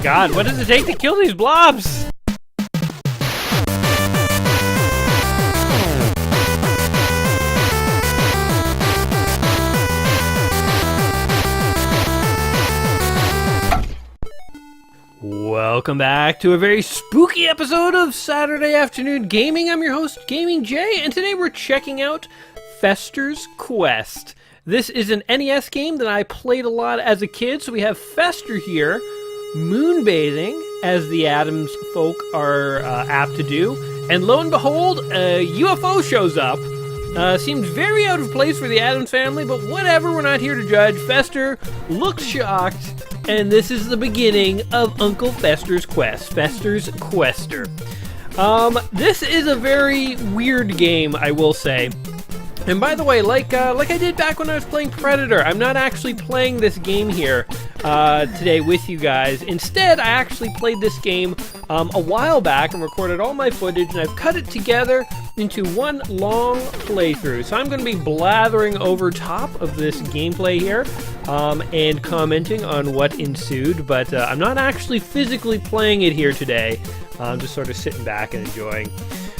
god, what does it take to kill these blobs? Welcome back to a very spooky episode of Saturday Afternoon Gaming. I'm your host, Gaming Jay, and today we're checking out Fester's Quest. This is an NES game that I played a lot as a kid, so we have Fester here, moonbathing, as the Addams folk are apt to do, and lo and behold, a UFO shows up. Seems very out of place for the Addams family, but whatever, we're not here to judge. Fester looks shocked, and this is the beginning of Uncle Fester's Quest. Fester's Quester. This is a very weird game, I will say. And by the way, like I did back when I was playing Predator, I'm not actually playing this game here today with you guys. Instead, I actually played this game a while back and recorded all my footage, and I've cut it together into one long playthrough. So I'm going to be blathering over top of this gameplay here and commenting on what ensued, but I'm not actually physically playing it here today. I'm just sort of sitting back and enjoying.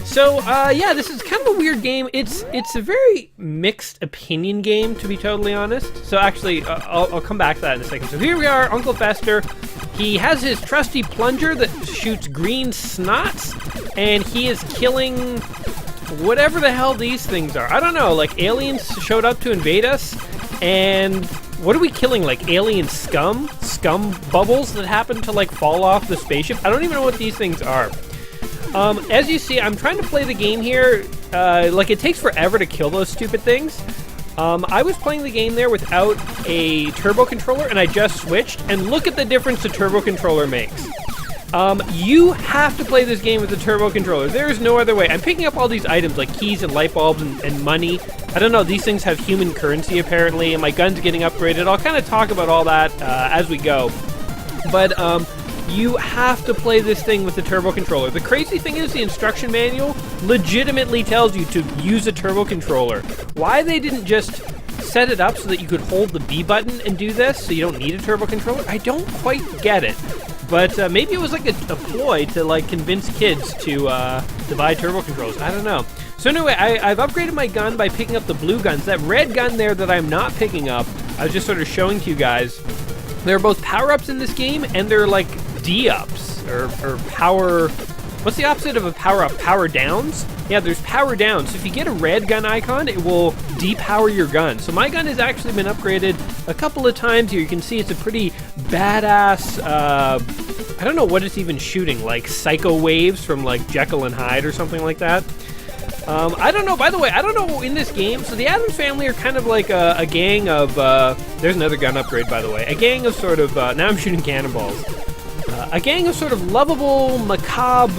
So, yeah, this is kind of a weird game. It's a very mixed opinion game, to be totally honest. So actually, I'll come back to that in a second. So here we are, Uncle Fester. He has his trusty plunger that shoots green snots, and he is killing whatever the hell these things are. I don't know, like aliens showed up to invade us, and what are we killing, like alien scum? Scum bubbles that happen to like fall off the spaceship? I don't even know what these things are. As you see, I'm trying to play the game here, like it takes forever to kill those stupid things. I was playing the game there without a turbo controller, and I just switched, and look at the difference the turbo controller makes. You have to play this game with the turbo controller. There is no other way. I'm picking up all these items like keys and light bulbs and money. I don't know, these things have human currency apparently, and my gun's getting upgraded. I'll kind of talk about all that as we go. But, you have to play this thing with the turbo controller. The crazy thing is the instruction manual legitimately tells you to use a turbo controller. Why they didn't just set it up so that you could hold the B button and do this so you don't need a turbo controller, I don't quite get it. But maybe it was like a ploy to like convince kids to buy turbo controllers. I don't know. So anyway, I've upgraded my gun by picking up the blue guns. That red gun there that I'm not picking up, I was just sort of showing to you guys. There are both power-ups in this game, and they're like D-ups, or power... What's the opposite of a power-up? Power downs? Yeah, there's power downs. So if you get a red gun icon, it will depower your gun. So my gun has actually been upgraded a couple of times here. You can see it's a pretty badass, I don't know what it's even shooting, like psycho waves from like Jekyll and Hyde or something like that. I don't know, by the way, I don't know in this game, so the Addams family are kind of like a gang of, there's another gun upgrade, by the way, a gang of sort of, now I'm shooting cannonballs, a gang of sort of lovable, macabre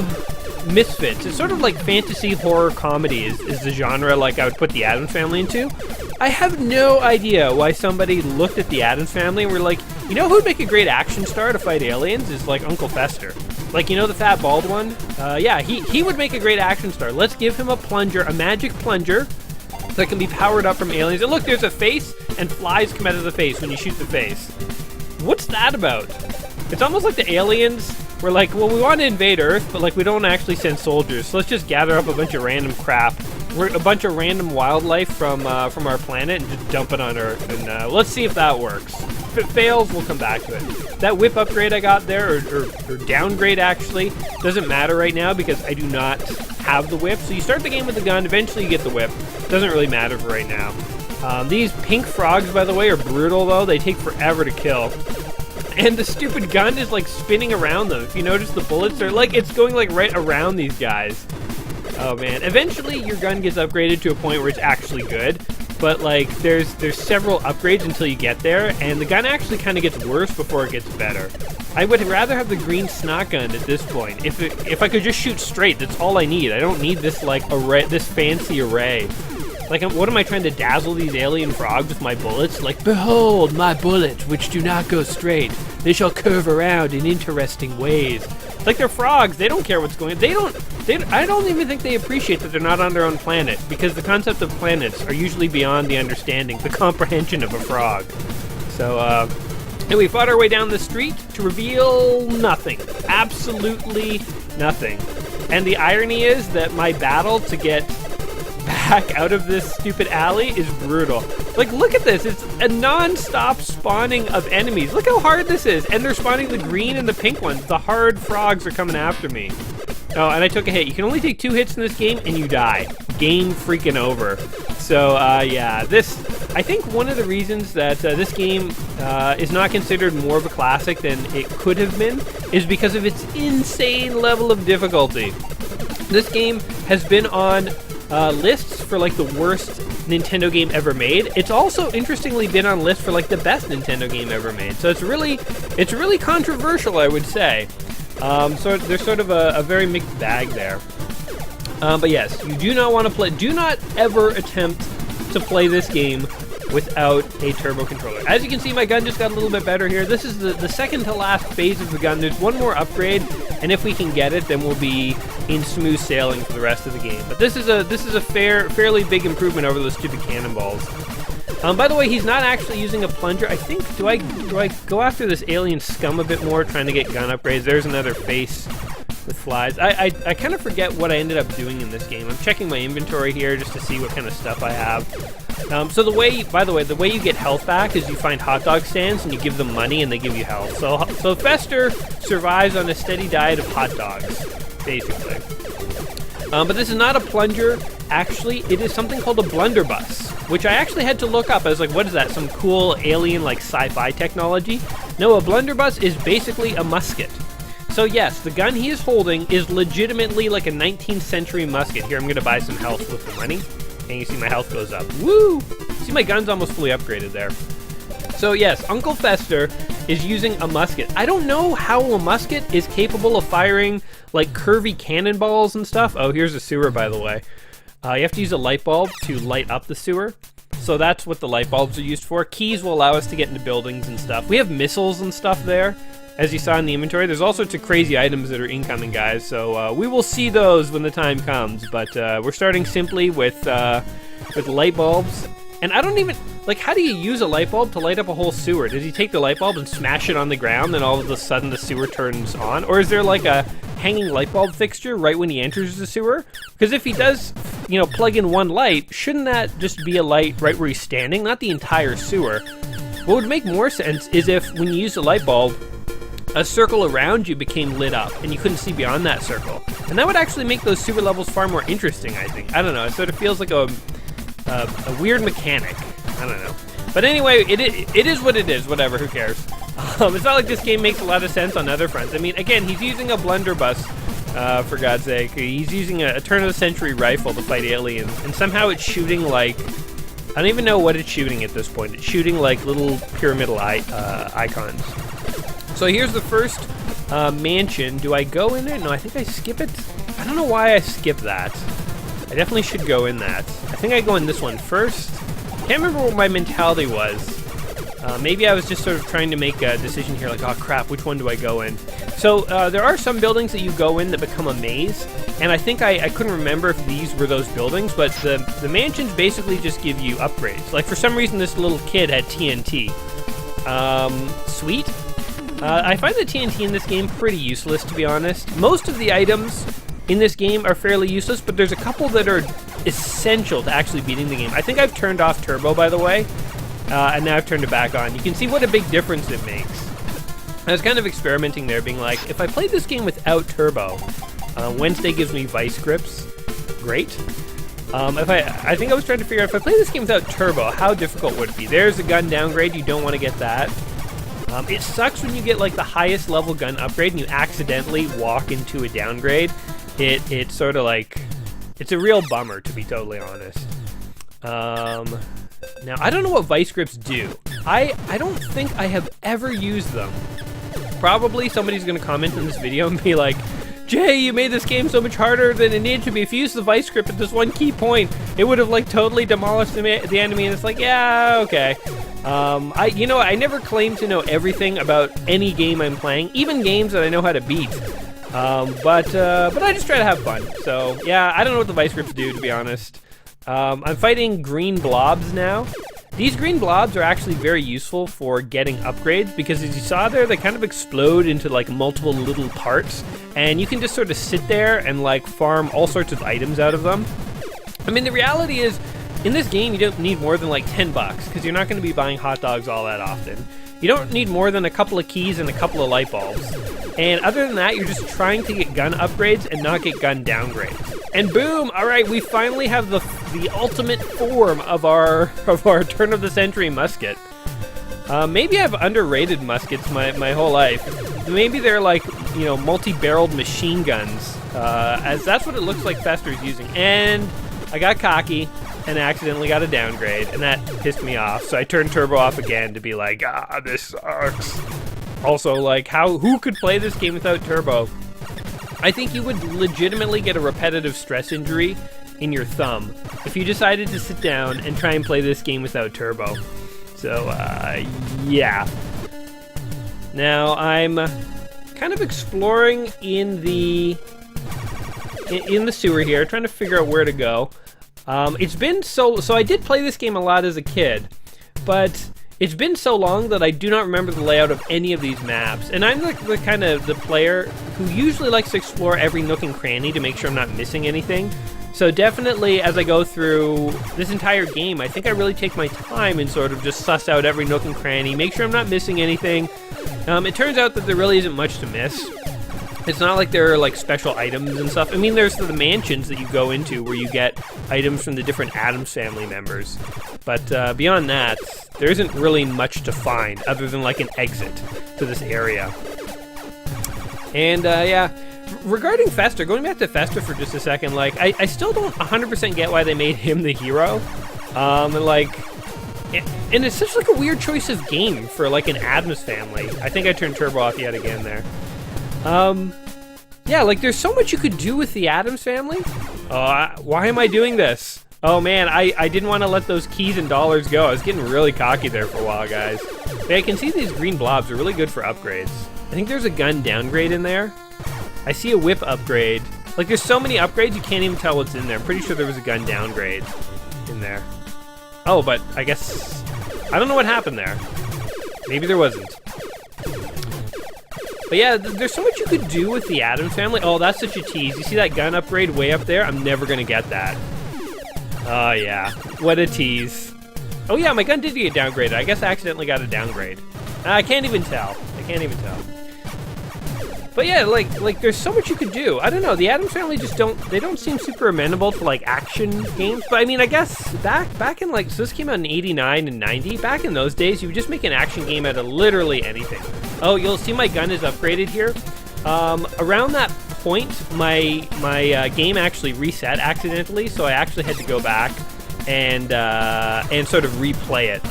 misfits. It's sort of like fantasy horror comedy is the genre like I would put the Addams family into. I have no idea why somebody looked at the Addams family and were like, you know who would make a great action star to fight aliens is like Uncle Fester. Like, you know the fat bald one? Yeah, he would make a great action star. Let's give him a plunger, a magic plunger that can be powered up from aliens. And look, there's a face, and flies come out of the face when you shoot the face. What's that about? It's almost like the aliens were like, well, we want to invade Earth, but like we don't actually send soldiers, so let's just gather up a bunch of random crap. We're a bunch of random wildlife from our planet and just dump it on Earth, and let's see if that works. If it fails, we'll come back to it. That whip upgrade I got there, or downgrade actually, doesn't matter right now because I do not have the whip. So you start the game with the gun, eventually you get the whip. Doesn't really matter for right now. These pink frogs, by the way, are brutal though. They take forever to kill. And the stupid gun is like spinning around them. If you notice the bullets are like, it's going like right around these guys. Oh man, eventually your gun gets upgraded to a point where it's actually good. But like, there's several upgrades until you get there, and the gun actually kind of gets worse before it gets better. I would rather have the green snot gun at this point. If I could just shoot straight, that's all I need. I don't need this like array, this fancy array. Like, what am I trying to dazzle these alien frogs with my bullets? Like, behold my bullets, which do not go straight. They shall curve around in interesting ways. Like, they're frogs. They don't care what's going on. I don't even think they appreciate that they're not on their own planet, because the concept of planets are usually beyond the understanding, the comprehension of a frog. So, And we fought our way down the street to reveal nothing. Absolutely nothing. And the irony is that my battle to get back out of this stupid alley is brutal. Like, look at this. It's a non-stop spawning of enemies. Look how hard this is. And they're spawning the green and the pink ones. The hard frogs are coming after me. Oh, and I took a hit. You can only take 2 hits in this game and you die. Game freaking over. So, yeah, I think one of the reasons that this game is not considered more of a classic than it could have been is because of its insane level of difficulty. This game has been on lists for like the worst Nintendo game ever made. It's also interestingly been on lists for like the best Nintendo game ever made. So it's really controversial, I would say. So there's sort of a very mixed bag there. But yes, you do not want to play. Do not ever attempt to play this game without a turbo controller. As you can see, my gun just got a little bit better here. This is the second to last phase of the gun. There's one more upgrade, and if we can get it, then we'll be in smooth sailing for the rest of the game. But this is a fairly big improvement over those stupid cannonballs. By the way, he's not actually using a plunger. I think, do I go after this alien scum a bit more, trying to get gun upgrades? There's another face with flies. I kind of forget what I ended up doing in this game. I'm checking my inventory here just to see what kind of stuff I have. So the way you get health back is you find hot dog stands and you give them money and they give you health. So Fester survives on a steady diet of hot dogs, basically. But this is not a plunger. Actually, it is something called a blunderbuss, which I actually had to look up. I was like, what is that? Some cool alien like sci-fi technology? No, a blunderbuss is basically a musket. So yes, the gun he is holding is legitimately like a 19th century musket. Here, I'm going to buy some health with the money. And you see my health goes up. Woo! See, my gun's almost fully upgraded there. So yes, Uncle Fester is using a musket. I don't know how a musket is capable of firing like curvy cannonballs and stuff. Oh, here's a sewer, by the way. You have to use a light bulb to light up the sewer. So that's what the light bulbs are used for. Keys will allow us to get into buildings and stuff. We have missiles and stuff there, as you saw in the inventory. There's all sorts of crazy items that are incoming, guys. So we will see those when the time comes. But we're starting simply with light bulbs. And I don't even, like, how do you use a light bulb to light up a whole sewer? Does he take the light bulb and smash it on the ground, and all of a sudden the sewer turns on? Or is there like a hanging light bulb fixture right when he enters the sewer? Because if he does, plug in one light, shouldn't that just be a light right where he's standing, not the entire sewer? What would make more sense is if, when you use a light bulb, a circle around you became lit up, and you couldn't see beyond that circle. And that would actually make those sewer levels far more interesting, I think. I don't know, it sort of feels like a weird mechanic. I don't know. But anyway, it is what it is. Whatever, who cares? It's not like this game makes a lot of sense on other fronts. I mean, again, he's using a blunderbuss, for God's sake. He's using a turn-of-the-century rifle to fight aliens, and somehow it's shooting like... I don't even know what it's shooting at this point. It's shooting like little pyramidal icons. So here's the first mansion. Do I go in there? No, I think I skip it. I don't know why I skip that. I definitely should go in that. I think I go in this one first. Can't remember what my mentality was. Maybe I was just sort of trying to make a decision here, like, oh crap, which one do I go in? So there are some buildings that you go in that become a maze, and I think I couldn't remember if these were those buildings, but the mansions basically just give you upgrades. Like, for some reason, this little kid had TNT. Sweet. I find the TNT in this game pretty useless, to be honest. Most of the items in this game are fairly useless, but there's a couple that are essential to actually beating the game. I think I've turned off turbo, by the way, and now I've turned it back on. You can see what a big difference it makes. I was kind of experimenting there, being like, if I played this game without turbo, Wednesday gives me vice grips. Great. I think I was trying to figure out, if I play this game without turbo, how difficult would it be? There's a gun downgrade. You don't want to get that. It sucks when you get like the highest level gun upgrade and you accidentally walk into a downgrade. It's sort of like, it's a real bummer, to be totally honest. Now, I don't know what vice grips do. I don't think I have ever used them. Probably somebody's going to comment in this video and be like, Jay, you made this game so much harder than it needed to be. If you used the vice grip at this one key point, it would have like totally demolished the enemy. And it's like, yeah, okay. I never claim to know everything about any game I'm playing, even games that I know how to beat. But I just try to have fun. So yeah, I don't know what the vice grips do, to be honest. I'm fighting green blobs now, These green blobs are actually very useful for getting upgrades because, as you saw there, they kind of explode into like multiple little parts, and you can just sort of sit there and like farm all sorts of items out of them. I mean, the reality is, in this game, you don't need more than like $10 because you're not going to be buying hot dogs all that often. You don't need more than a couple of keys and a couple of light bulbs. And other than that, you're just trying to get gun upgrades and not get gun downgrades. And boom! All right, we finally have the ultimate form of our turn of the century musket. Maybe I've underrated muskets my whole life. Maybe they're like, you know, multi-barreled machine guns, as that's what it looks like Fester's using. And I got cocky and accidentally got a downgrade, and that pissed me off. So I turned turbo off again to be like, this sucks. Also, like, who could play this game without turbo? I think you would legitimately get a repetitive stress injury in your thumb if you decided to sit down and try and play this game without turbo. So, yeah. Now, I'm kind of exploring in the sewer here, trying to figure out where to go. It's been so I did play this game a lot as a kid, but it's been so long that I do not remember the layout of any of these maps. And I'm the kind of the player who usually likes to explore every nook and cranny to make sure I'm not missing anything. So definitely, as I go through this entire game, I think I really take my time and sort of just suss out every nook and cranny, make sure I'm not missing anything. It turns out that there really isn't much to miss. It's not like there are like special items and stuff. I mean, there's the mansions that you go into where you get items from the different Addams family members. But beyond that, there isn't really much to find other than like an exit to this area. And yeah, regarding Fester, going back to Fester for just a second, like I still don't 100% get why they made him the hero. And it's such like a weird choice of game for like an Addams family. I think I turned turbo off yet again there. Yeah, like there's so much you could do with the Addams family. Why am I doing this? Oh man, I didn't want to let those keys and dollars go. I was getting really cocky there for a while, guys. But I can see these green blobs are really good for upgrades. I think there's a gun downgrade in there. I see a whip upgrade. Like there's so many upgrades you can't even tell what's in there. I'm pretty sure there was a gun downgrade in there. Oh, but I guess, I don't know what happened there. Maybe there wasn't. But yeah, there's so much you could do with the Addams family. Oh, that's such a tease. You see that gun upgrade way up there? I'm never going to get that. Oh, yeah. What a tease. Oh, yeah, my gun did get downgraded. I guess I accidentally got a downgrade. I can't even tell. But yeah, like there's so much you could do. I don't know. The Addams family just don't seem super amenable to like action games. But I mean, I guess back in like, so this came out in 89 and 90. Back in those days, you would just make an action game out of literally anything. Oh, you'll see my gun is upgraded here. Around that point, my game actually reset accidentally, so I actually had to go back and sort of replay it.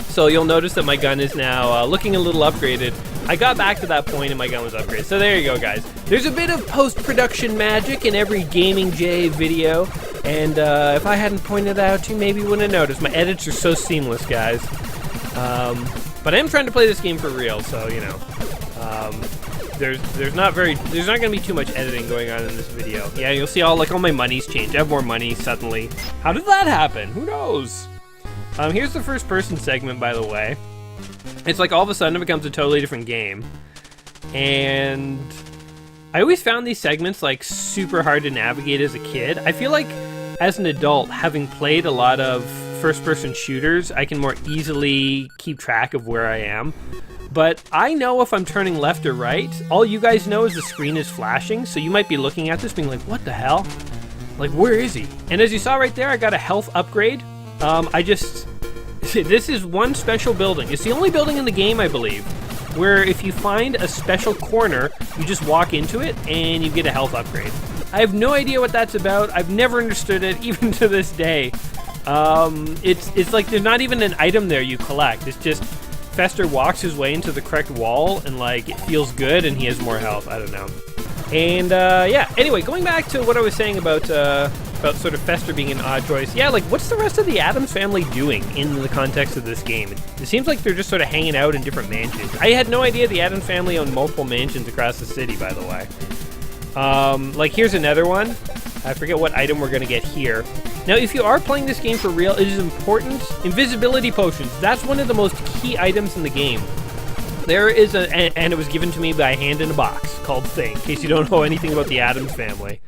So you'll notice that my gun is now looking a little upgraded. I got back to that point and my gun was upgraded. So there you go, guys. There's a bit of post-production magic in every Gaming J video, and if I hadn't pointed out, you maybe wouldn't have noticed. My edits are so seamless, guys. But I am trying to play this game for real, so you know, there's not going to be too much editing going on in this video. Yeah, you'll see all my money's changed. I have more money suddenly. How did that happen? Who knows? Here's the first person segment, by the way. It's like all of a sudden it becomes a totally different game. And I always found these segments like super hard to navigate as a kid. I feel like as an adult, having played a lot of first-person shooters, I can more easily keep track of where I am. But I know if I'm turning left or right. All you guys know is the screen is flashing, so you might be looking at this being like, what the hell? Like, where is he? And as you saw right there, I got a health upgrade. This is one special building. It's the only building in the game, I believe, where if you find a special corner, you just walk into it and you get a health upgrade. I have no idea what that's about. I've never understood it, even to this day. It's like there's not even an item there you collect. It's just Fester walks his way into the correct wall and like it feels good and he has more health. I don't know. And yeah, anyway, going back to what I was saying about sort of Fester being an odd choice. Yeah, like what's the rest of the Addams family doing in the context of this game? It seems like they're just sort of hanging out in different mansions. I had no idea the Addams family owned multiple mansions across the city, by the way. Like, here's another one. I forget what item we're going to get here. Now, if you are playing this game for real, it is important. Invisibility potions. That's one of the most key items in the game. There is and it was given to me by a hand in a box called Thing, in case you don't know anything about the Addams family.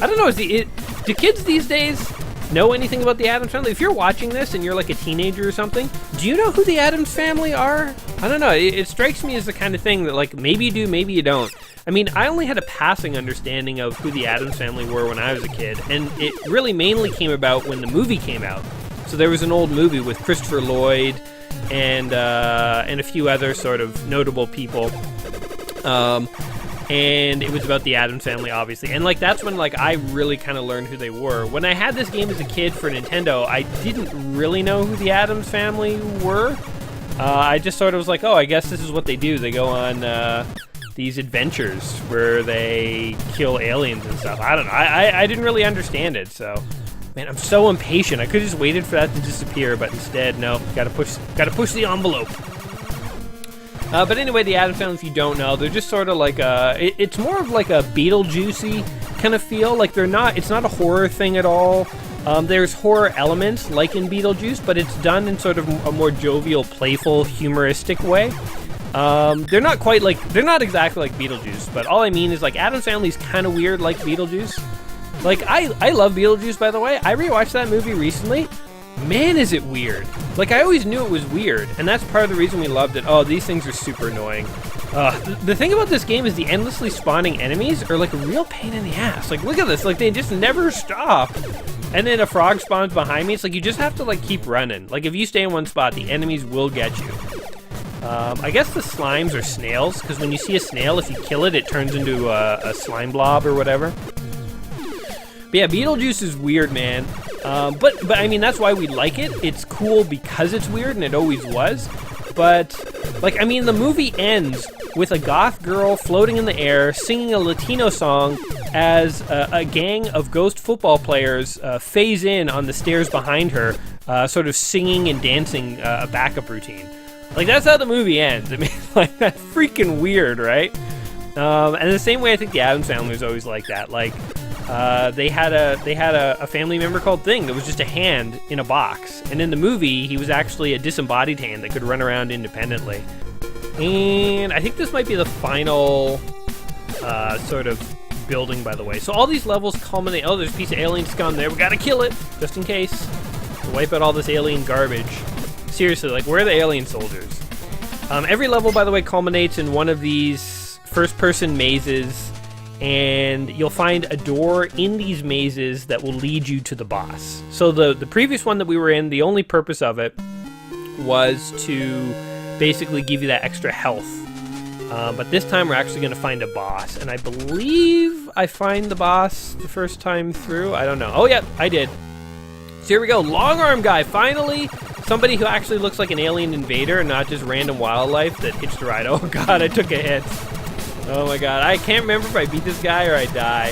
I don't know, do kids these days know anything about the Addams family? If you're watching this and you're like a teenager or something, do you know who the Addams family are? I don't know. It strikes me as the kind of thing that, like, maybe you do, maybe you don't. I mean, I only had a passing understanding of who the Addams family were when I was a kid, and it really mainly came about when the movie came out. So there was an old movie with Christopher Lloyd and a few other sort of notable people. And it was about the Addams family, obviously. And, like, that's when, like, I really kind of learned who they were. When I had this game as a kid for Nintendo, I didn't really know who the Addams family were. I just sort of was like, oh, I guess this is what they do. They go on these adventures where they kill aliens and stuff. I don't know. I didn't really understand it, so... Man, I'm so impatient. I could have just waited for that to disappear, but instead, no. Gotta push the envelope. But anyway, the Addams family, if you don't know, they're just sort of like it's more of like a Beetlejuicy kind of feel. Like it's not a horror thing at all. There's horror elements like in Beetlejuice, but it's done in sort of a more jovial, playful, humoristic way. They're not exactly like Beetlejuice, but all I mean is, like, Addams Family's kind of weird like Beetlejuice. Like, I love Beetlejuice, by the way. I rewatched that movie recently. Man, is it weird. Like, I always knew it was weird, and that's part of the reason we loved it. Oh, these things are super annoying. The thing about this game is the endlessly spawning enemies are like a real pain in the ass. Like, look at this. Like, they just never stop. And then a frog spawns behind me. It's like you just have to, like, keep running. Like, if you stay in one spot, the enemies will get you. I guess the slimes are snails, because when you see a snail, if you kill it, it turns into a slime blob or whatever. But yeah, Beetlejuice is weird, man. But I mean, that's why we like it. It's cool because it's weird, and it always was. But, like, I mean, the movie ends with a goth girl floating in the air, singing a Latino song as a gang of ghost football players phase in on the stairs behind her, sort of singing and dancing a backup routine. Like, that's how the movie ends. I mean, like, that's freaking weird, right? And the same way, I think the Addams Family was always like that. Like, they had a family member called Thing that was just a hand in a box. And in the movie, he was actually a disembodied hand that could run around independently. And I think this might be the final sort of building, by the way. So all these levels culminate... Oh, there's a piece of alien scum there. We gotta kill it, just in case. To wipe out all this alien garbage. Seriously, like, where are the alien soldiers? Every level, by the way, culminates in one of these first-person mazes, and you'll find a door in these mazes that will lead you to the boss. So the previous one that we were in, the only purpose of it was to basically give you that extra health. But this time we're actually going to find a boss, and I believe I find the boss the first time through. I don't know. Oh, yeah, I did. So here we go. Long arm guy, finally. Somebody who actually looks like an alien invader and not just random wildlife that hitched a ride. Oh, God, I took a hit. Oh, my God. I can't remember if I beat this guy or I die.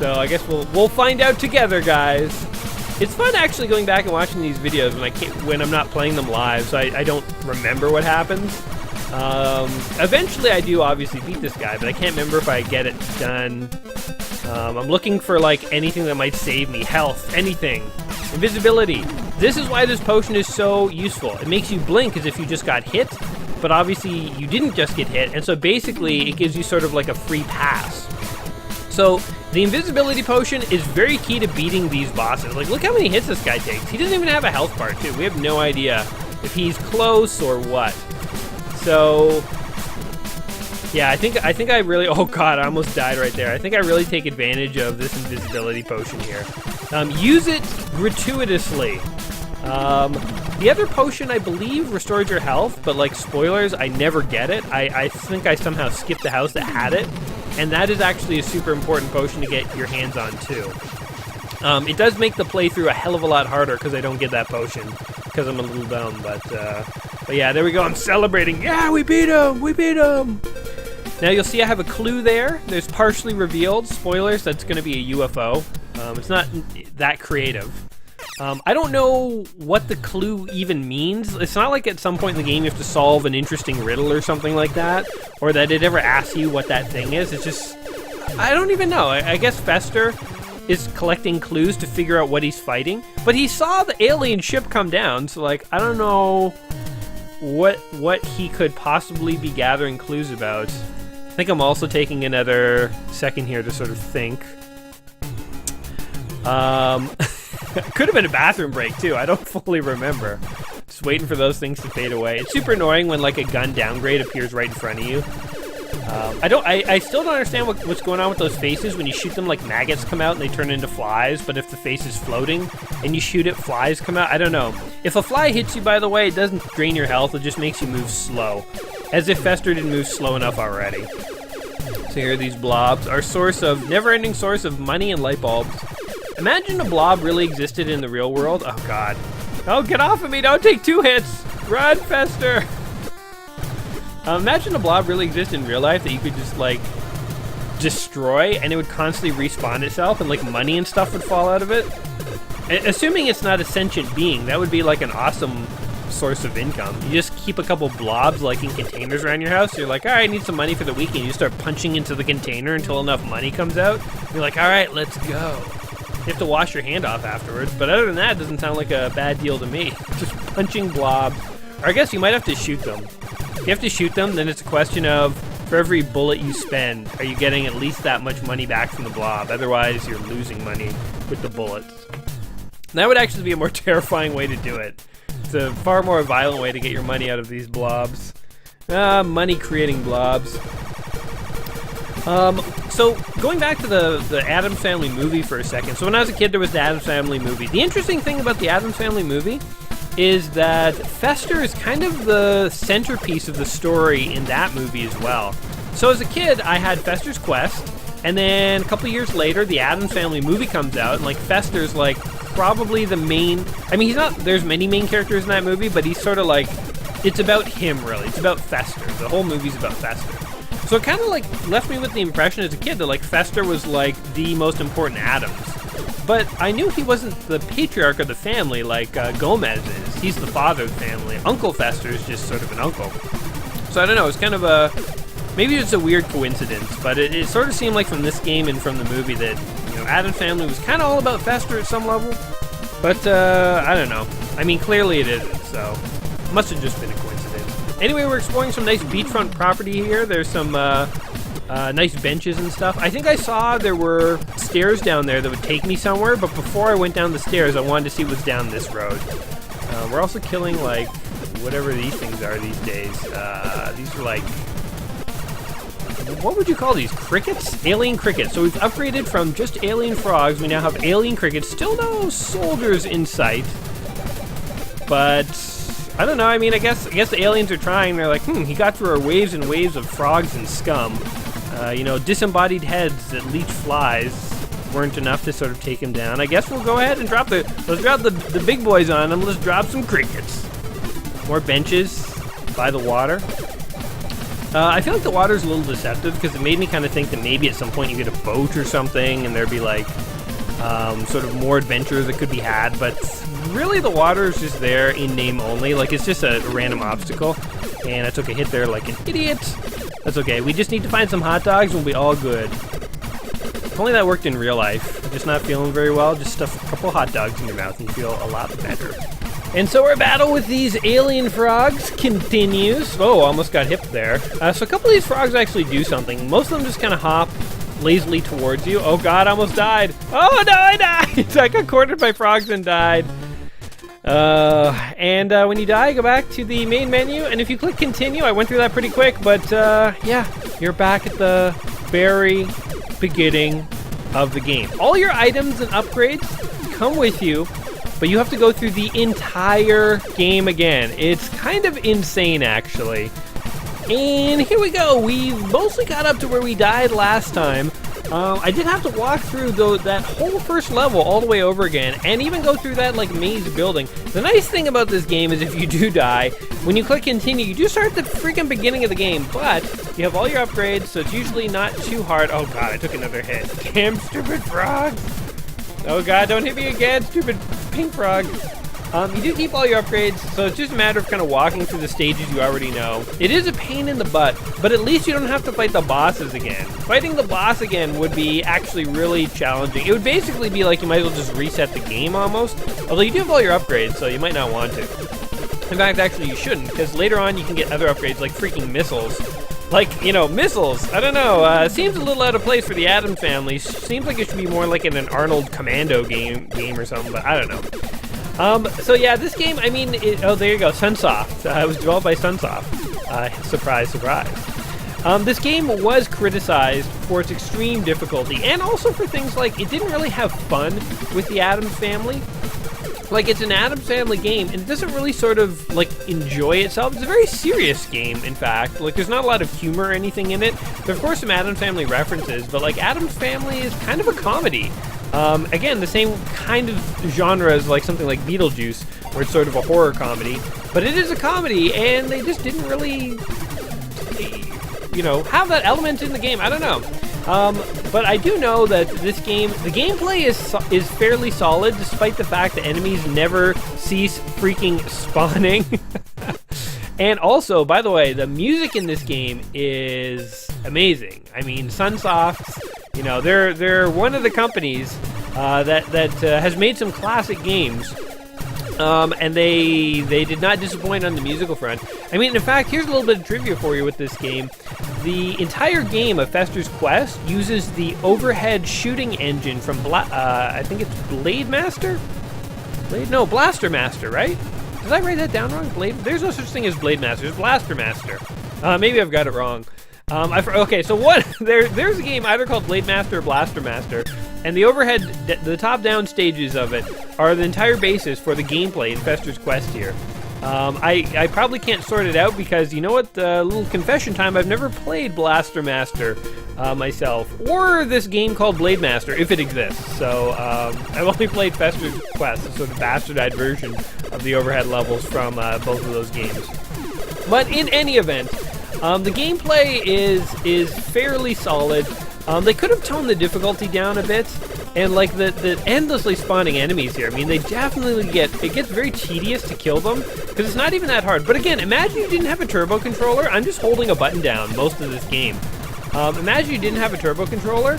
So I guess we'll find out together, guys. It's fun actually going back and watching these videos when I'm not playing them live, so I don't remember what happens. Eventually I do obviously beat this guy, but I can't remember if I get it done. I'm looking for, like, anything that might save me. Health, anything. Invisibility. This is why this potion is so useful. It makes you blink as if you just got hit, but obviously you didn't just get hit, and so basically it gives you sort of like a free pass. So the invisibility potion is very key to beating these bosses. Like, look how many hits this guy takes. He doesn't even have a health bar, too. We have no idea if he's close or what. So yeah, I think I really... Oh, God, I almost died right there. I think I really take advantage of this invisibility potion here. Use it gratuitously. The other potion, I believe, restores your health, but, like, spoilers, I never get it. I think I somehow skipped the house that had it, and that is actually a super important potion to get your hands on, too. It does make the playthrough a hell of a lot harder because I don't get that potion, because I'm a little dumb, but yeah, there we go. I'm celebrating. Yeah, we beat him! We beat him! Now you'll see I have a clue there. There's partially revealed. Spoilers, that's going to be a UFO. It's not that creative. I don't know what the clue even means. It's not like at some point in the game you have to solve an interesting riddle or something like that, or that it ever asks you what that thing is. It's just, I don't even know. I guess Fester is collecting clues to figure out what he's fighting, but he saw the alien ship come down, so like I don't know what he could possibly be gathering clues about. I think I'm also taking another second here to sort of think. Could have been a bathroom break too. I don't fully remember. Just waiting for those things to fade away. It's super annoying when like a gun downgrade appears right in front of you. I still don't understand what's going on with those faces. When you shoot them, like maggots come out and they turn into flies, but if the face is floating and you shoot it, flies come out. I don't know. If a fly hits you, by the way, it doesn't drain your health, it just makes you move slow. As if Fester didn't move slow enough already. So here are these blobs, our never-ending source of money and light bulbs. Imagine a blob really existed in the real world. Oh god. Oh, get off of me, don't take 2 hits! Run, Fester! Imagine a blob really existed in real life that you could just, like, destroy, and it would constantly respawn itself, and, like, money and stuff would fall out of it. Assuming it's not a sentient being, that would be, like, an awesome source of income. You just keep a couple blobs, like, in containers around your house. You're like, all right, I need some money for the weekend. You start punching into the container until enough money comes out. You're like, all right, let's go. You have to wash your hand off afterwards, but other than that, it doesn't sound like a bad deal to me. Just punching blobs. Or I guess you might have to shoot them. If you have to shoot them, then it's a question of, for every bullet you spend, are you getting at least that much money back from the blob? Otherwise, you're losing money with the bullets. And that would actually be a more terrifying way to do it. It's a far more violent way to get your money out of these blobs. Money-creating blobs. So, going back to the Addams Family movie for a second. So when I was a kid, there was the Addams Family movie. The interesting thing about the Addams Family movie is that Fester is kind of the centerpiece of the story in that movie as well. So as a kid, I had Fester's Quest, and then a couple years later, the Addams Family movie comes out, and like Fester's like probably the main. I mean, there's many main characters in that movie, but he's sort of like, it's about him really. It's about Fester. The whole movie's about Fester. So it kind of like left me with the impression as a kid that like Fester was like the most important Addams. But I knew he wasn't the patriarch of the family like Gomez is. He's the father of the family. Uncle Fester is just sort of an uncle. So I don't know, it's kind of maybe it's a weird coincidence, but it sort of seemed like from this game and from the movie that, you know, Addams Family was kind of all about Fester at some level. But I don't know. I mean, clearly it isn't, so it must have just been a coincidence. Anyway, we're exploring some nice beachfront property here. There's some nice benches and stuff. I think I saw there were stairs down there that would take me somewhere, but before I went down the stairs, I wanted to see what's down this road. We're also killing, like, whatever these things are these days. These are, like, what would you call these? Crickets? Alien crickets. So we've upgraded from just alien frogs. We now have alien crickets. Still no soldiers in sight. But I don't know. I mean, I guess the aliens are trying. They're like, he got through our waves and waves of frogs and scum. You know, disembodied heads that leech flies weren't enough to sort of take him down. I guess we'll go ahead and let's drop the big boys on him. Let's drop some crickets. More benches by the water. I feel like the water's a little deceptive because it made me kind of think that maybe at some point you get a boat or something and there'd be like sort of more adventures that could be had, but really the water is just there in name only. Like, it's just a random obstacle, and I took a hit there like an idiot. That's okay. We just need to find some hot dogs and we'll be all good. If only that worked in real life. I'm just not feeling very well. Just stuff a couple hot dogs in your mouth and you feel a lot better. And so our battle with these alien frogs continues. Oh, almost got hit there. So a couple of these frogs actually do something. Most of them just kind of hop lazily towards you. Oh god, I almost died. Oh no, I died! So I got cornered by frogs and died. When you die, go back to the main menu, and if you click continue, I went through that pretty quick, but yeah, you're back at the very beginning of the game. All your items and upgrades come with you, but you have to go through the entire game again. It's kind of insane, actually. And here we go. We mostly got up to where we died last time. I did have to walk through that whole first level all the way over again, and even go through that like maze building. The nice thing about this game is if you do die, when you click continue, you do start at the freaking beginning of the game, but you have all your upgrades, so it's usually not too hard. Oh god, I took another hit. Damn stupid frogs! Oh god, don't hit me again, stupid pink frog. You do keep all your upgrades, so it's just a matter of kind of walking through the stages you already know. It is a pain in the butt, but at least you don't have to fight the bosses again. Fighting the boss again would be actually really challenging. It would basically be like you might as well just reset the game almost, although you do have all your upgrades, so you might not want to. In fact, actually you shouldn't, because later on you can get other upgrades like freaking missiles. Like, you know, missiles, I don't know, seems a little out of place for the Addams family. Seems like it should be more like in an Arnold Commando game or something, but I don't know. So yeah, this game, I mean, oh, there you go, Sunsoft. It was developed by Sunsoft. Surprise, surprise. This game was criticized for its extreme difficulty, and also for things like it didn't really have fun with the Addams family. Like, it's an Addams Family game, and it doesn't really sort of, like, enjoy itself. It's a very serious game, in fact. Like, there's not a lot of humor or anything in it. There's, of course, some Addams Family references, but, like, Addams Family is kind of a comedy. Again, the same kind of genre as, like, something like Beetlejuice, where it's sort of a horror comedy. But it is a comedy, and they just didn't really, you know, have that element in the game. I don't know. But I do know that this game, the gameplay is fairly solid, despite the fact that enemies never cease freaking spawning. And also, by the way, the music in this game is amazing. I mean, Sunsoft, you know, they're one of the companies that has made some classic games. And they did not disappoint on the musical front. I mean, in fact, here's a little bit of trivia for you with this game. The entire game of Fester's Quest uses the overhead shooting engine from, I think it's Blade Master? Blaster Master, right? Did I write that down wrong? There's no such thing as Blade Master, it's Blaster Master. Maybe I've got it wrong. Okay, so there's a game either called Blade Master or Blaster Master, and the overhead, the top-down stages of it are the entire basis for the gameplay in Fester's Quest here. I probably can't sort it out because, you know what, little confession time, I've never played Blaster Master myself, or this game called Blade Master, if it exists. So, I've only played Fester's Quest, a sort of bastardized version of the overhead levels from both of those games. But in any event, the gameplay is fairly solid. They could have toned the difficulty down a bit, and like the endlessly spawning enemies here, I mean, they definitely it gets very tedious to kill them, because it's not even that hard. But again, imagine you didn't have a turbo controller. I'm just holding a button down most of this game. Imagine you didn't have a turbo controller.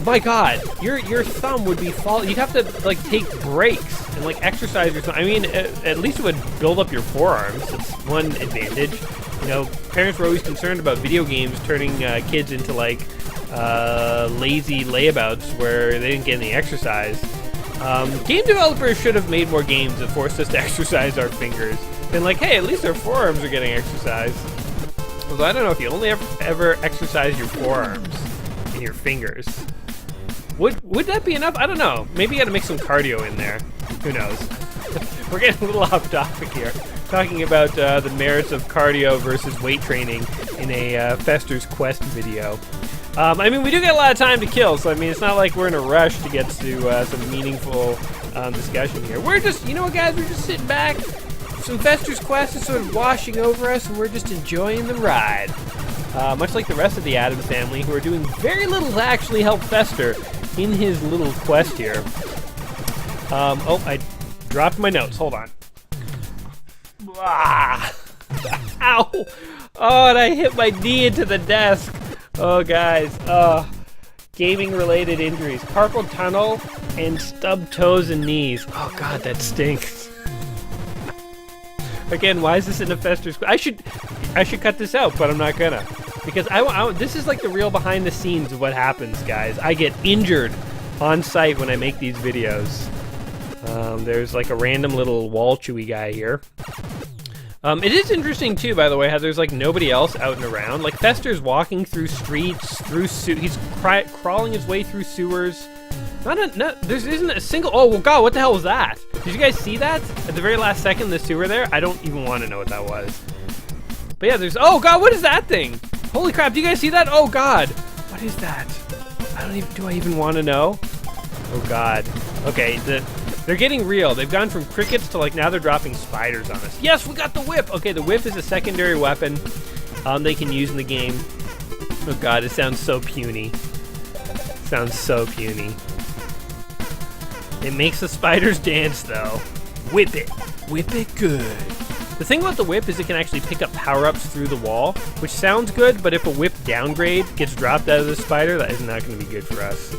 My God, your thumb would be you'd have to like take breaks and like exercise your thumb. I mean, at least it would build up your forearms. That's one advantage. You know, parents were always concerned about video games turning kids into like lazy layabouts where they didn't get any exercise. Game developers should have made more games that forced us to exercise our fingers. Been like, hey, at least our forearms are getting exercise. Although I don't know if you only ever exercise your forearms and your fingers. Would that be enough? I don't know. Maybe you gotta mix some cardio in there. Who knows? We're getting a little off topic here. Talking about the merits of cardio versus weight training in a Fester's Quest video. I mean, we do get a lot of time to kill, so I mean, it's not like we're in a rush to get to some meaningful discussion here. We're just, you know what, guys, we're just sitting back. Some Fester's Quest is sort of washing over us, and we're just enjoying the ride. Much like the rest of the Addams family, who are doing very little to actually help Fester in his little quest here. Oh, I dropped my notes. Hold on. Ah. Ow! Oh, and I hit my knee into the desk. Oh, guys. Gaming-related injuries. Carpal tunnel and stubbed toes and knees. Oh, God, that stinks. Again, why is this in a Fester's? I should cut this out, but I'm not gonna, because this is like the real behind the scenes of what happens, guys. I get injured on site when I make these videos. There's like a random little wall chewy guy here. It is interesting too, by the way, how there's like nobody else out and around. Like Fester's walking through streets, he's crawling his way through sewers. There isn't a single. Oh well, God, what the hell was that? Did you guys see that at the very last second? The sewer there. I don't even want to know what that was. But yeah, there's. Oh God, what is that thing? Holy crap! Do you guys see that? Oh God, what is that? Do I even want to know? Oh God. Okay, they're getting real. They've gone from crickets to like now they're dropping spiders on us. Yes, we got the whip. Okay, the whip is a secondary weapon they can use in the game. Oh God, it sounds so puny. Sounds so puny. It makes the spiders dance though. Whip it. Whip it good. The thing about the whip is it can actually pick up power-ups through the wall, which sounds good, but if a whip downgrade gets dropped out of the spider, that is not going to be good for us.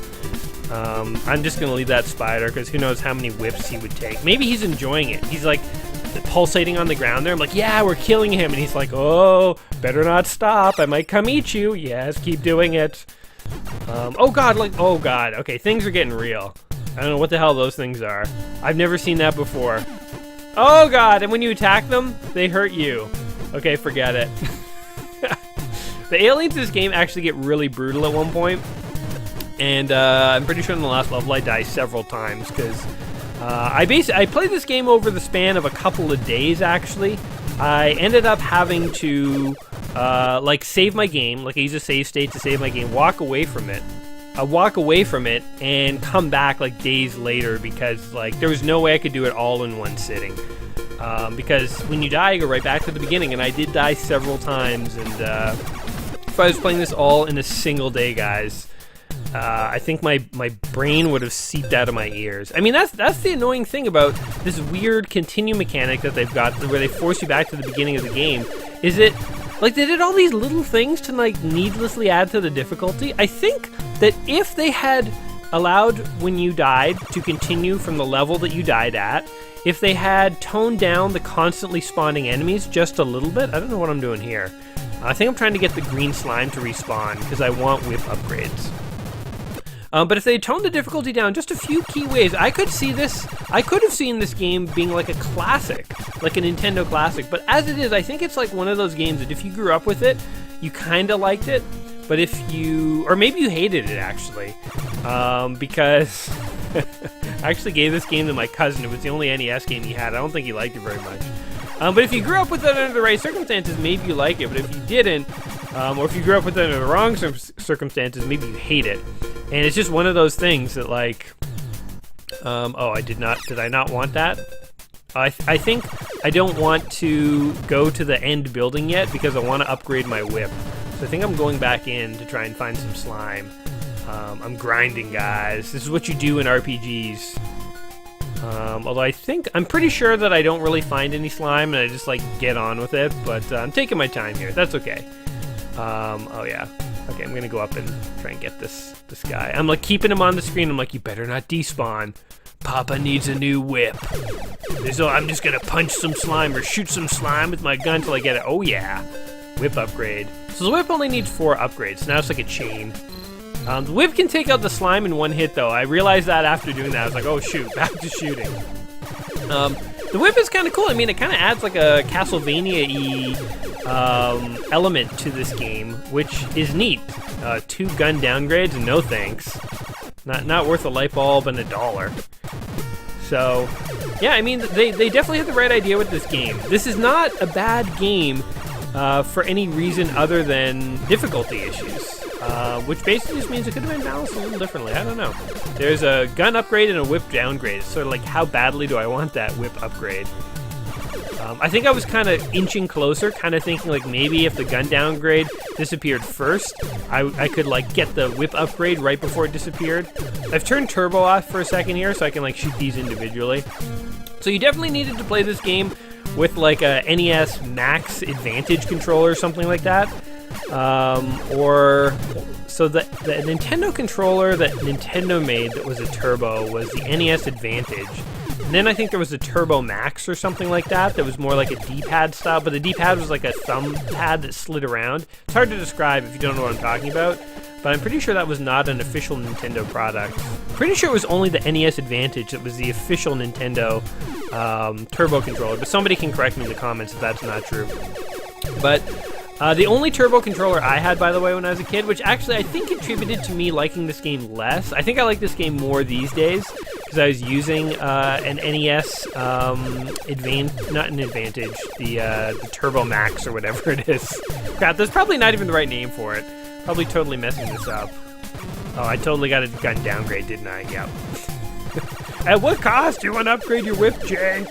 I'm just going to leave that spider, because who knows how many whips he would take. Maybe he's enjoying it. He's like pulsating on the ground there. I'm like, yeah, we're killing him. And he's like, oh, better not stop. I might come eat you. Yes, keep doing it. Oh god, okay, things are getting real. I don't know what the hell those things are. I've never seen that before. Oh god, and when you attack them, they hurt you. Okay, forget it. The aliens in this game actually get really brutal at one point. And I'm pretty sure in the last level I die several times, because I played this game over the span of a couple of days, actually. I ended up having to like save my game, like I use a save state to save my game, walk away from it, and come back like days later, because like there was no way I could do it all in one sitting. Because when you die, you go right back to the beginning, and I did die several times, and if I was playing this all in a single day, guys, I think my brain would have seeped out of my ears. I mean, that's the annoying thing about this weird continue mechanic that they've got, where they force you back to the beginning of the game, is it like they did all these little things to like needlessly add to the difficulty. I think that if they had allowed when you died to continue from the level that you died at, if they had toned down the constantly spawning enemies just a little bit, I don't know what I'm doing here. I think I'm trying to get the green slime to respawn because I want whip upgrades. But if they toned the difficulty down just a few key ways, I could have seen this game being like a classic, like a Nintendo classic. But as it is, I think it's like one of those games that if you grew up with it, you kind of liked it. But or maybe you hated it, actually. Because I actually gave this game to my cousin. It was the only NES game he had. I don't think he liked it very much. But if you grew up with it under the right circumstances, maybe you like it. But if you didn't, or if you grew up with it under the wrong circumstances, maybe you hate it. And it's just one of those things that, like, did I not want that? I think I don't want to go to the end building yet because I want to upgrade my whip. So I think I'm going back in to try and find some slime. I'm grinding, guys. This is what you do in RPGs. Although I'm pretty sure that I don't really find any slime and I just, like, get on with it. But I'm taking my time here. That's okay. Oh, yeah. Okay, I'm gonna go up and try and get this guy. I'm like keeping him on the screen. I'm like, you better not despawn. Papa needs a new whip. So I'm just gonna punch some slime or shoot some slime with my gun till I get it. Oh yeah, whip upgrade. So the whip only needs 4 upgrades. Now it's like a chain. The whip can take out the slime in one hit, though. I realized that after doing that. I was like, oh shoot, back to shooting. The whip is kind of cool. I mean, it kind of adds like a Castlevania-y element to this game, which is neat. 2 gun downgrades, no thanks. Not worth a light bulb and $1. So, yeah, I mean, they definitely have the right idea with this game. This is not a bad game for any reason other than difficulty issues. Which basically just means it could have been balanced a little differently. I don't know. There's a gun upgrade and a whip downgrade. It's sort of like, how badly do I want that whip upgrade? I think I was kind of inching closer, kind of thinking like maybe if the gun downgrade disappeared first, I could like get the whip upgrade right before it disappeared. I've turned turbo off for a second here so I can like shoot these individually. So you definitely needed to play this game with like a NES Max Advantage controller or something like that. So the Nintendo controller that Nintendo made that was a turbo was the NES Advantage. And then I think there was a Turbo Max or something like that that was more like a D-pad style, but the D-pad was like a thumb pad that slid around. It's hard to describe if you don't know what I'm talking about, but I'm pretty sure that was not an official Nintendo product. Pretty sure it was only the NES Advantage that was the official Nintendo turbo controller, but somebody can correct me in the comments if that's not true. But the only turbo controller I had, by the way, when I was a kid, which actually I think contributed to me liking this game less. I think I like this game more these days because I was using an NES the Turbo Max or whatever it is. Crap, that's probably not even the right name for it. Probably totally messing this up. Oh, I totally got a gun downgrade, didn't I? Yep. At what cost do you want to upgrade your whip, Jay?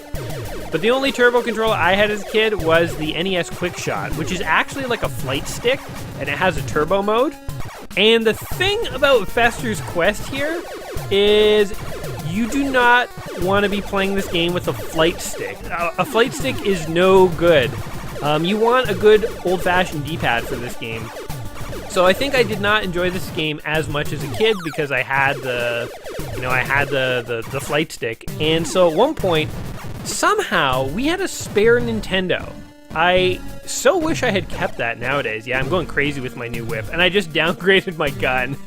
But the only turbo controller I had as a kid was the NES Quick Shot, which is actually like a flight stick, and it has a turbo mode. And the thing about Fester's Quest here is you do not want to be playing this game with a flight stick. A flight stick is no good. You want a good old-fashioned D-pad for this game. So I think I did not enjoy this game as much as a kid because I had the flight stick. And so at one point, somehow, we had a spare Nintendo. I so wish I had kept that nowadays. Yeah, I'm going crazy with my new whip, and I just downgraded my gun.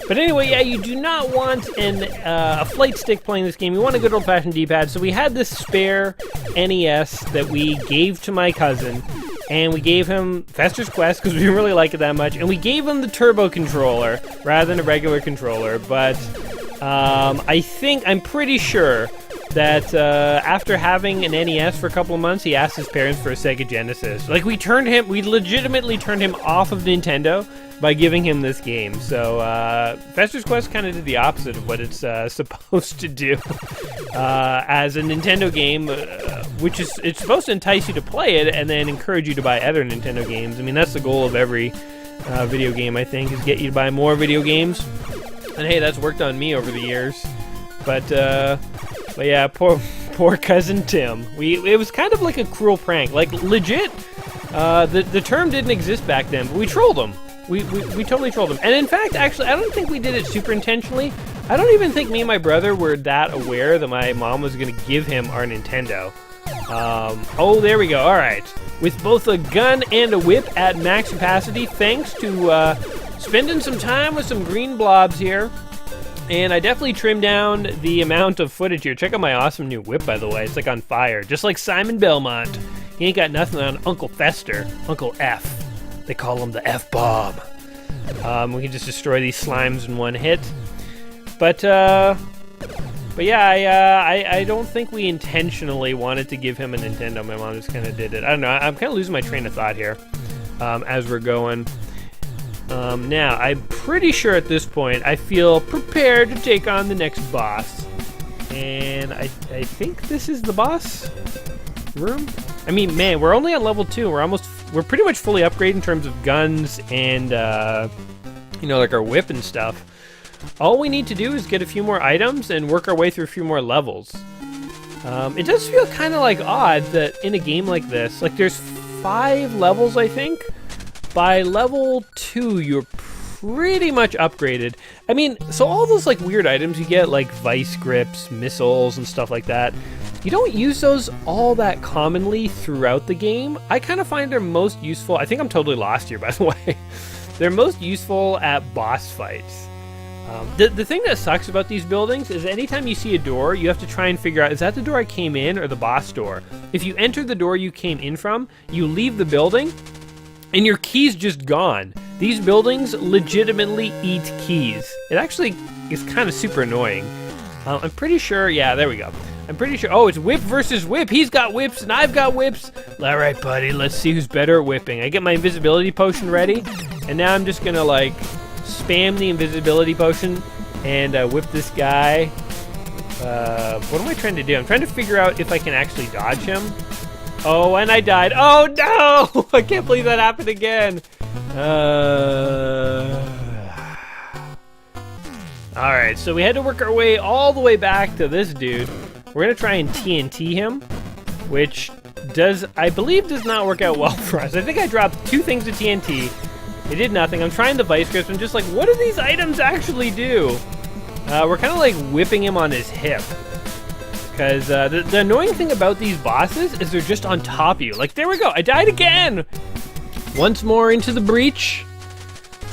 But anyway, yeah, you do not want a flight stick playing this game. You want a good old-fashioned D-pad. So we had this spare NES that we gave to my cousin, and we gave him Fester's Quest because we didn't really like it that much, and we gave him the turbo controller rather than a regular controller. But I'm pretty sure that after having an NES for a couple of months, he asked his parents for a Sega Genesis. Like, we legitimately turned him off of Nintendo by giving him this game. So Fester's Quest kind of did the opposite of what it's supposed to do as a Nintendo game, which is it's supposed to entice you to play it and then encourage you to buy other Nintendo games. I mean, that's the goal of every video game, I think, is get you to buy more video games. And hey, that's worked on me over the years. But yeah, poor cousin Tim. It was kind of like a cruel prank. Like, legit, the term didn't exist back then, but we trolled him. We totally trolled him. And in fact, actually, I don't think we did it super intentionally. I don't even think me and my brother were that aware that my mom was going to give him our Nintendo. Oh, there we go. All right. With both a gun and a whip at max capacity, thanks to spending some time with some green blobs here. And I definitely trimmed down the amount of footage here. Check out my awesome new whip, by the way. It's like on fire. Just like Simon Belmont. He ain't got nothing on Uncle Fester. Uncle F. They call him the F-bomb. We can just destroy these slimes in one hit. But yeah, I don't think we intentionally wanted to give him a Nintendo. My mom just kind of did it. I don't know. I'm kind of losing my train of thought here as we're going. Now, I'm pretty sure at this point I feel prepared to take on the next boss. And I think this is the boss room? I mean, man, we're only on level 2. We're pretty much fully upgraded in terms of guns and, like our whip and stuff. All we need to do is get a few more items and work our way through a few more levels. It does feel kind of like odd that in a game like this, like there's 5 levels, I think. By level 2, you're pretty much upgraded. I mean, so all those like weird items you get, like vice grips, missiles, and stuff like that, you don't use those all that commonly throughout the game. I kind of find they're most useful. I think I'm totally lost here, by the way. They're most useful at boss fights. The thing that sucks about these buildings is anytime you see a door, you have to try and figure out, is that the door I came in or the boss door? If you enter the door you came in from, you leave the building, and your key's just gone. These buildings legitimately eat keys. It actually is kind of super annoying. I'm pretty sure, yeah, there we go. I'm pretty sure, oh, it's whip versus whip. He's got whips and I've got whips. All right, buddy, let's see who's better at whipping. I get my invisibility potion ready, and now I'm just gonna like spam the invisibility potion and whip this guy. What am I trying to do? I'm trying to figure out if I can actually dodge him. Oh, and I died. Oh, no! I can't believe that happened again. Alright, so we had to work our way all the way back to this dude. We're going to try and TNT him, which I believe does not work out well for us. I think I dropped 2 things of TNT. It did nothing. I'm trying the vice grips. I'm just like, what do these items actually do? We're kind of like whipping him on his hip. Because the annoying thing about these bosses is they're just on top of you. Like, there we go. I died again. Once more into the breach.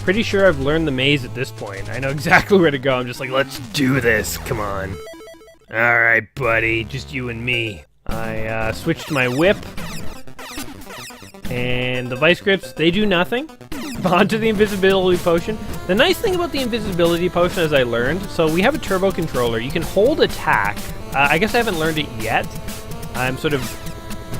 Pretty sure I've learned the maze at this point. I know exactly where to go. I'm just like, let's do this. Come on. All right, buddy. Just you and me. I switched to my whip. And the vice grips, they do nothing. Onto the invisibility potion. The nice thing about the invisibility potion, as I learned, so we have a turbo controller. You can hold attack. I guess I haven't learned it yet. I'm sort of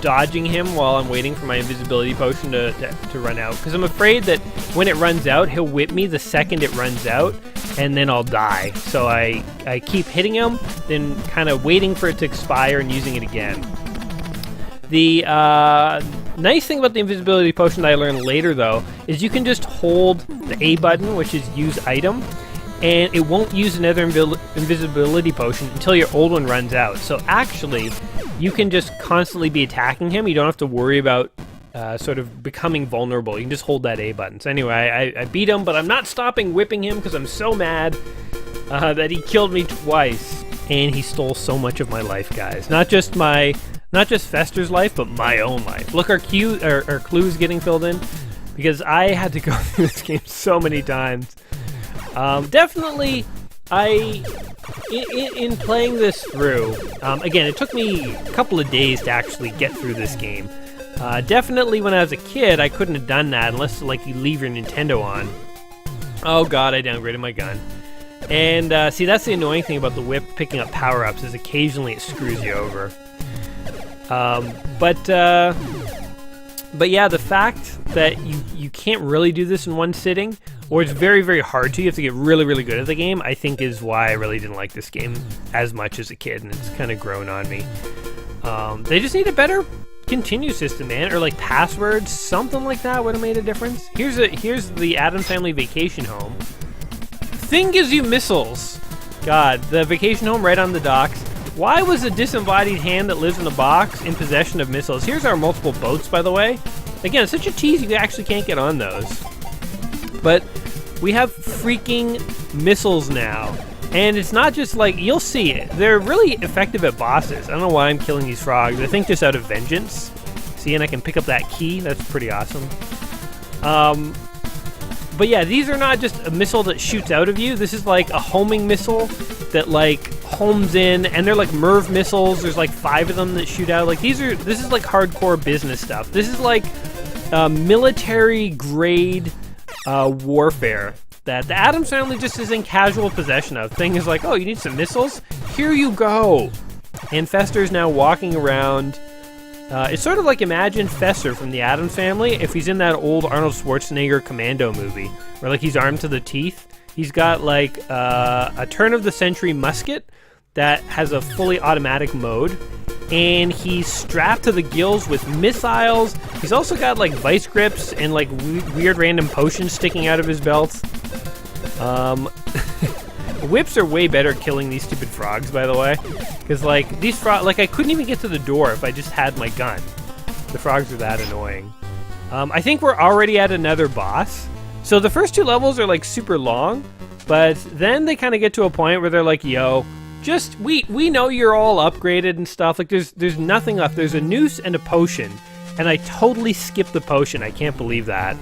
dodging him while I'm waiting for my invisibility potion to run out. Because I'm afraid that when it runs out, he'll whip me the second it runs out, and then I'll die. So I keep hitting him, then kind of waiting for it to expire and using it again. The nice thing about the invisibility potion that I learned later, though, is you can just hold the A button, which is use item, and it won't use another invisibility potion until your old one runs out. So actually, you can just constantly be attacking him. You don't have to worry about sort of becoming vulnerable. You can just hold that A button. So anyway, I beat him, but I'm not stopping whipping him because I'm so mad that he killed me twice. And he stole so much of my life, guys. Not just Fester's life, but my own life. Look, our clues getting filled in because I had to go through this game so many times. Definitely, in playing this through, again, it took me a couple of days to actually get through this game. Definitely when I was a kid, I couldn't have done that unless, like, you leave your Nintendo on. Oh god, I downgraded my gun. And, see, that's the annoying thing about the whip picking up power-ups, is occasionally it screws you over. But yeah, the fact that you can't really do this in one sitting, or it's very, very hard to, you have to get really, really good at the game, I think is why I really didn't like this game as much as a kid, and it's kind of grown on me. They just need a better continue system, man, or like passwords, something like that would have made a difference. Here's the Addams Family vacation home. Thing gives you missiles. God, the vacation home right on the docks. Why was a disembodied hand that lives in a box in possession of missiles? Here's our multiple boats, by the way. Again, it's such a tease, you actually can't get on those. But we have freaking missiles now. And it's not just like, you'll see it. They're really effective at bosses. I don't know why I'm killing these frogs. I think just out of vengeance. See, and I can pick up that key. That's pretty awesome. But yeah, these are not just a missile that shoots out of you. This is like a homing missile that like homes in, and they're like MIRV missiles. There's like 5 of them that shoot out. Like this is like hardcore business stuff. This is like military grade warfare that the Addams Family just is in casual possession of. Thing is like, oh, you need some missiles? Here you go. And Fester's now walking around. It's sort of like, imagine Fester from the Addams Family if he's in that old Arnold Schwarzenegger Commando movie, where like he's armed to the teeth. He's got like a turn-of-the-century musket that has a fully automatic mode, and he's strapped to the gills with missiles. He's also got like vice grips and like weird random potions sticking out of his belt. Whips are way better at killing these stupid frogs, by the way, because like these frogs, like I couldn't even get to the door if I just had my gun. The frogs are that annoying. I think we're already at another boss. So the first 2 levels are like super long, but then they kind of get to a point where they're like, yo, just we know you're all upgraded and stuff. Like there's nothing left. There's a noose and a potion, and I totally skipped the potion. I can't believe that.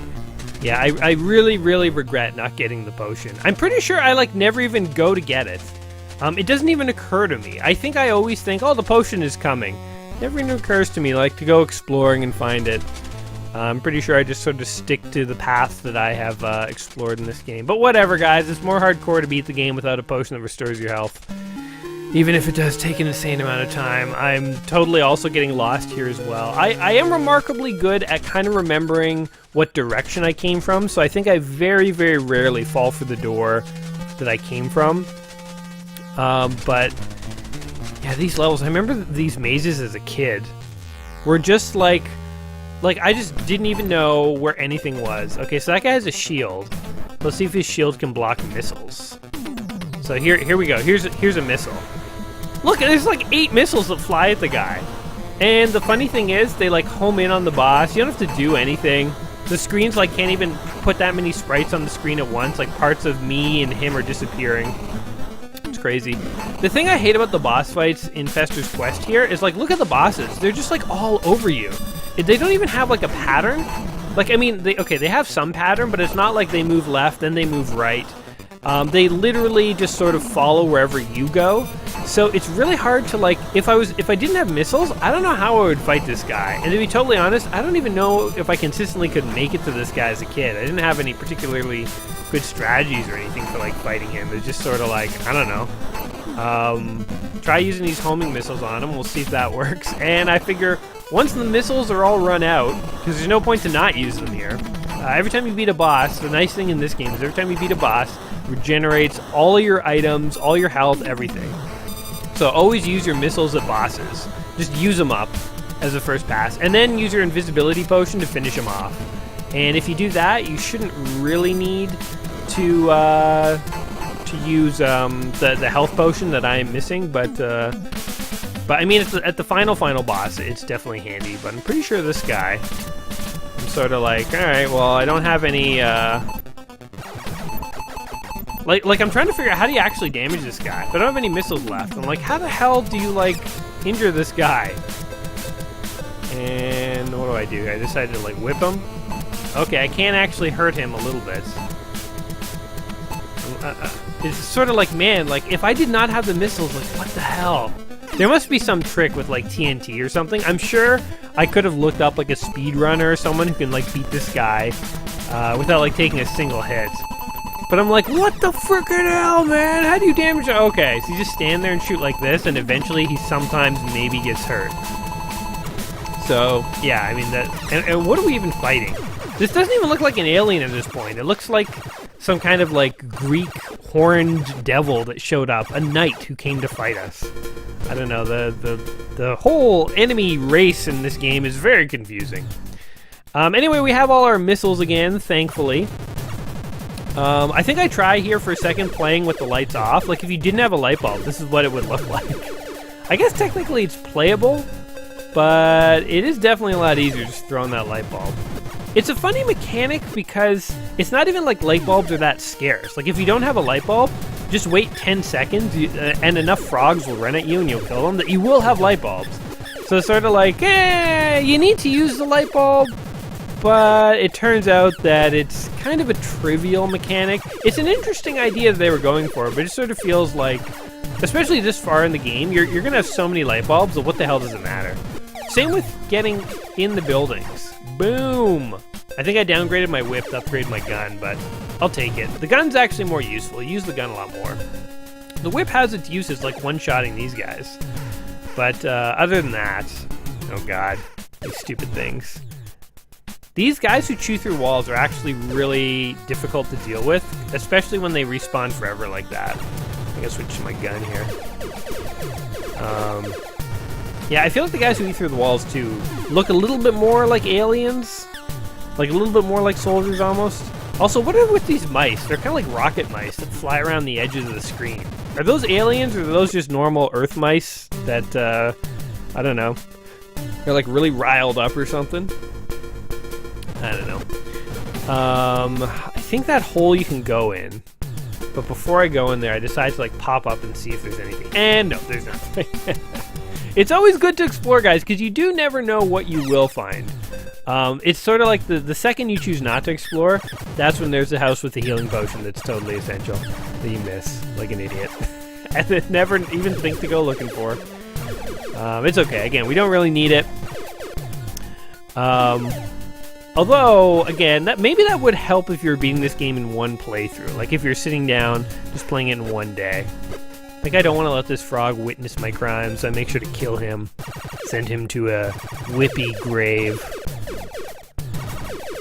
Yeah, I really, really regret not getting the potion. I'm pretty sure I like never even go to get it. It doesn't even occur to me. I think I always think, oh, the potion is coming. Never even occurs to me like to go exploring and find it. I'm pretty sure I just sort of stick to the path that I have explored in this game. But whatever, guys. It's more hardcore to beat the game without a potion that restores your health. Even if it does take an insane amount of time. I'm totally also getting lost here as well. I am remarkably good at kind of remembering what direction I came from, so I think I very, very rarely fall for the door that I came from. But yeah, these levels, I remember these mazes as a kid were just like I just didn't even know where anything was. Okay, so that guy has a shield. Let's see if his shield can block missiles. So here we go. Here's a missile. Look, there's like 8 missiles that fly at the guy. And the funny thing is, they like home in on the boss. You don't have to do anything. The screens like can't even put that many sprites on the screen at once. Like parts of me and him are disappearing. It's crazy. The thing I hate about the boss fights in Fester's Quest here is like, look at the bosses. They're just like all over you. They don't even have like a pattern. Like, I mean, they have some pattern, but it's not like they move left, then they move right. They literally just sort of follow wherever you go. So it's really hard to like, if I didn't have missiles, I don't know how I would fight this guy. And to be totally honest, I don't even know if I consistently could make it to this guy as a kid. I didn't have any particularly good strategies or anything for like fighting him. It's just sort of like, I don't know. Try using these homing missiles on him. We'll see if that works. And I figure once the missiles are all run out, because there's no point to not use them here. Every time you beat a boss, the nice thing in this game is every time you beat a boss, regenerates all your items, all your health, everything. So always use your missiles at bosses. Just use them up as a first pass, and then use your invisibility potion to finish them off. And if you do that, you shouldn't really need to to use the health potion that I am missing, but I mean, at the final boss, it's definitely handy. But I'm pretty sure this guy, I'm sort of like, all right, well, I don't have any. Like I'm trying to figure out how do you actually damage this guy, but I don't have any missiles left. I'm like, how the hell do you like injure this guy? And what do? I decided to like whip him. Okay, I can actually hurt him a little bit. It's sort of like, man, like if I did not have the missiles, like what the hell? There must be some trick with like TNT or something. I'm sure I could have looked up like a speedrunner or someone who can like beat this guy without like taking a single hit. But I'm like, what the frickin' hell, man? How do you damage it? Okay, so you just stand there and shoot like this, and eventually he sometimes maybe gets hurt. So, yeah, I mean, and what are we even fighting? This doesn't even look like an alien at this point. It looks like some kind of, like, Greek horned devil that showed up. A knight who came to fight us. I don't know, the whole enemy race in this game is very confusing. Anyway, we have all our missiles again, thankfully. I think I try here for a second playing with the lights off. Like, if you didn't have a light bulb, this is what it would look like. I guess technically it's playable, but it is definitely a lot easier just throwing that light bulb. It's a funny mechanic because it's not even like light bulbs are that scarce. Like, if you don't have a light bulb, just wait 10 seconds and enough frogs will run at you and you'll kill them that you will have light bulbs. So it's sort of like, you need to use the light bulb, but it turns out that it's kind of a trivial mechanic. It's an interesting idea that they were going for, but it sort of feels like, especially this far in the game, you're going to have so many light bulbs, so what the hell does it matter? Same with getting in the buildings. Boom! I think I downgraded my whip to upgrade my gun, but I'll take it. The gun's actually more useful. You use the gun a lot more. The whip has its uses, like one-shotting these guys. But other than that, oh god, these stupid things. These guys who chew through walls are actually really difficult to deal with, especially when they respawn forever like that. I gotta switch to my gun here. Yeah, I feel like the guys who eat through the walls too look a little bit more like aliens, like a little bit more like soldiers almost. Also, what are with these mice? They're kind of like rocket mice that fly around the edges of the screen. Are those aliens or are those just normal Earth mice that, I don't know, they're like really riled up or something? I don't know. I think that hole you can go in. But before I go in there, I decide to like pop up and see if there's anything. And no, there's nothing. It's always good to explore, guys, because you do never know what you will find. It's sort of like the second you choose not to explore, that's when there's a house with the healing potion that's totally essential that you miss, like an idiot. And then never even think to go looking for. It's okay. Again, we don't really need it. Although, again, maybe that would help if you're beating this game in one playthrough. Like if you're sitting down, just playing it in one day. Like, I don't want to let this frog witness my crimes, so I make sure to kill him. Send him to a whippy grave.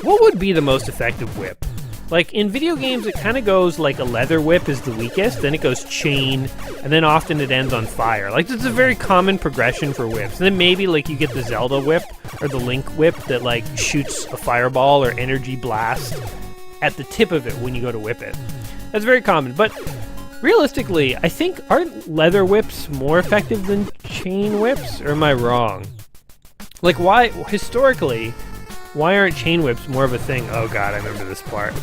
What would be the most effective whip? Like, in video games, it kind of goes like a leather whip is the weakest, then it goes chain, and then often it ends on fire. Like, this is a very common progression for whips. And then maybe, like, you get the Zelda whip, or the Link whip that, like, shoots a fireball or energy blast at the tip of it when you go to whip it. That's very common, but realistically, I think, aren't leather whips more effective than chain whips, or am I wrong? Like, why, historically, why aren't chain whips more of a thing? Oh god, I remember this part.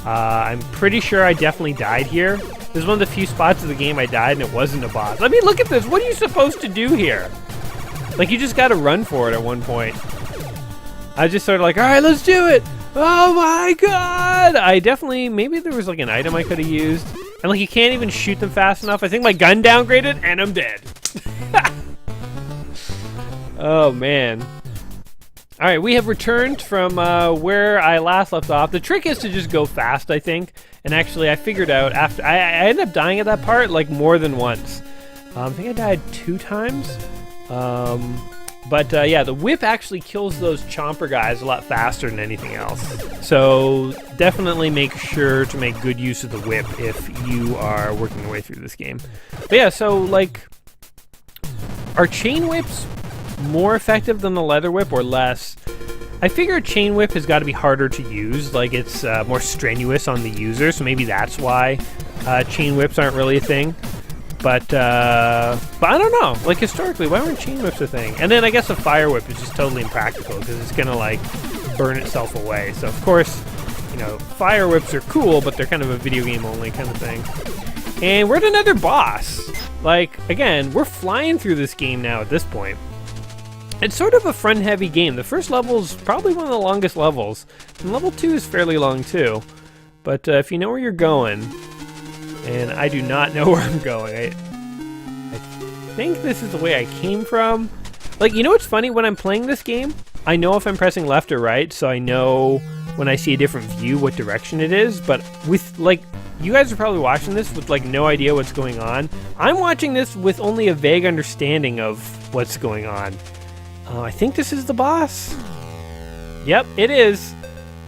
I'm pretty sure I definitely died here. This is one of the few spots of the game I died and it wasn't a boss. I mean, look at this. What are you supposed to do here? Like, you just gotta run for it at one point. I just sort of like, alright, let's do it! Oh my god! I definitely, maybe there was like an item I could have used. And like, you can't even shoot them fast enough. I think my gun downgraded and I'm dead. Oh man. Alright, we have returned from where I last left off. The trick is to just go fast, I think. And actually, I figured out after... I ended up dying at that part, like, more than once. I think I died 2 times. Yeah, the whip actually kills those chomper guys a lot faster than anything else. So, definitely make sure to make good use of the whip if you are working your way through this game. But yeah, so, like... Are chain whips more effective than the leather whip or less? I figure a chain whip has got to be harder to use, like it's more strenuous on the user, so maybe that's why chain whips aren't really a thing. But I don't know. Like, historically, why weren't chain whips a thing? And then I guess a fire whip is just totally impractical because it's gonna, like, burn itself away. So, of course, you know, fire whips are cool, but they're kind of a video game only kind of thing. And we're at another boss. Like, again, we're flying through this game now at this point. It's sort of a front-heavy game. The first level's probably one of the longest levels. And level 2 is fairly long, too. But if you know where you're going... And I do not know where I'm going. I think this is the way I came from. Like, you know what's funny? When I'm playing this game, I know if I'm pressing left or right, so I know when I see a different view what direction it is. But with, like, you guys are probably watching this with, like, no idea what's going on. I'm watching this with only a vague understanding of what's going on. I think this is the boss. Yep, it is.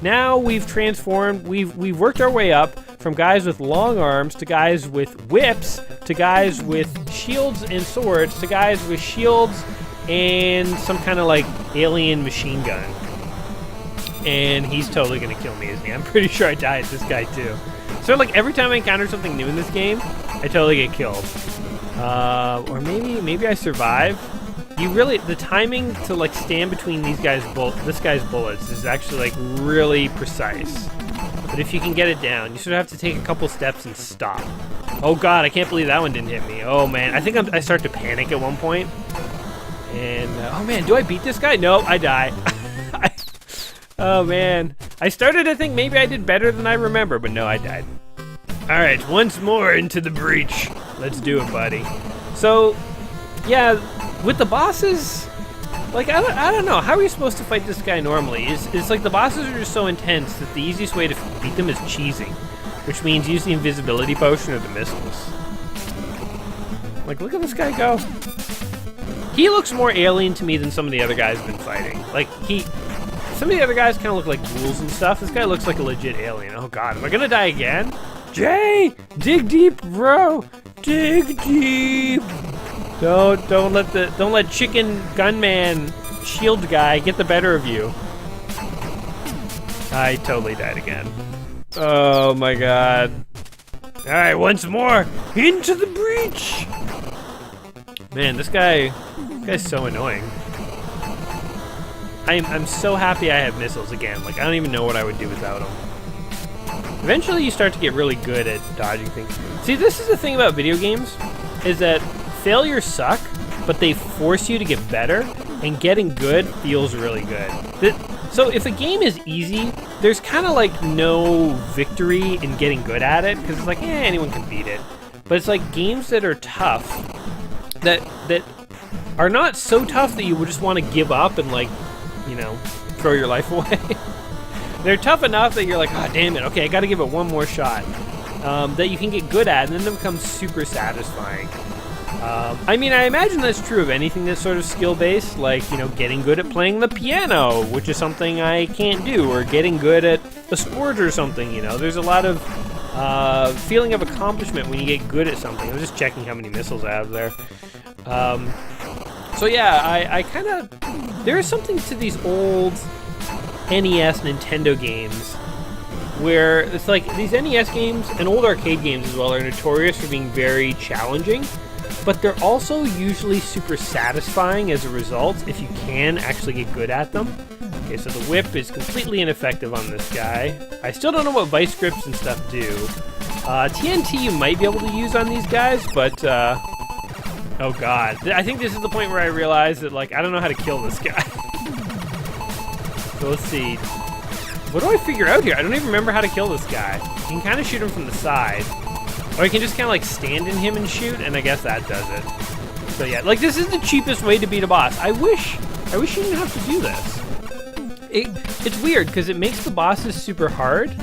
Now we've transformed. We've worked our way up from guys with long arms to guys with whips to guys with shields and swords to guys with shields and some kind of like alien machine gun. And he's totally gonna kill me, isn't he? I'm pretty sure I die at this guy too. So like every time I encounter something new in this game, I totally get killed. Or maybe I survive. You really, the timing to like stand between this guy's bullets is actually like really precise. But if you can get it down, you sort of have to take a couple steps and stop. Oh god, I can't believe that one didn't hit me. Oh man, I think I start to panic at one point. And, oh man, do I beat this guy? No, I die. Oh man. I started to think maybe I did better than I remember, but no, I died. Alright, once more into the breach. Let's do it, buddy. So, yeah, with the bosses... Like, I don't know. How are you supposed to fight this guy normally? It's like the bosses are just so intense that the easiest way to beat them is cheesing. Which means use the invisibility potion or the missiles. Like, look at this guy go. He looks more alien to me than some of the other guys I've been fighting. Like, some of the other guys kind of look like ghouls and stuff. This guy looks like a legit alien. Oh god, am I gonna die again? Jay! Dig deep, bro! Dig deep! Don't let chicken gunman shield guy get the better of you. I totally died again. Oh my god. Alright, once more. Into the breach! Man, this guy's so annoying. I'm so happy I have missiles again. Like, I don't even know what I would do without them. Eventually you start to get really good at dodging things. See, this is the thing about video games, is that failures suck, but they force you to get better, and getting good feels really good. So if a game is easy, there's kind of like no victory in getting good at it, because it's like, anyone can beat it. But it's like games that are tough, that are not so tough that you would just want to give up and like, you know, throw your life away. They're tough enough that you're like, oh damn it, okay, I gotta give it one more shot. That you can get good at, and then it becomes super satisfying. I mean, I imagine that's true of anything that's sort of skill-based, like, you know, getting good at playing the piano, which is something I can't do, or getting good at a sport or something, you know. There's a lot of feeling of accomplishment when you get good at something. I was just checking how many missiles I have there. So yeah, I kind of... There is something to these old NES, Nintendo games where it's like these NES games and old arcade games as well are notorious for being very challenging, but they're also usually super satisfying as a result if you can actually get good at them. Okay, so the whip is completely ineffective on this guy. I still don't know what vice grips and stuff do. TNT you might be able to use on these guys, but oh god. I think this is the point where I realize that, like, I don't know how to kill this guy. So let's see. What do I figure out here? I don't even remember how to kill this guy. You can kind of shoot him from the side. Or you can just kind of like stand in him and shoot, and I guess that does it. So yeah, like this is the cheapest way to beat a boss. I wish you didn't have to do this. It's weird, because it makes the bosses super hard,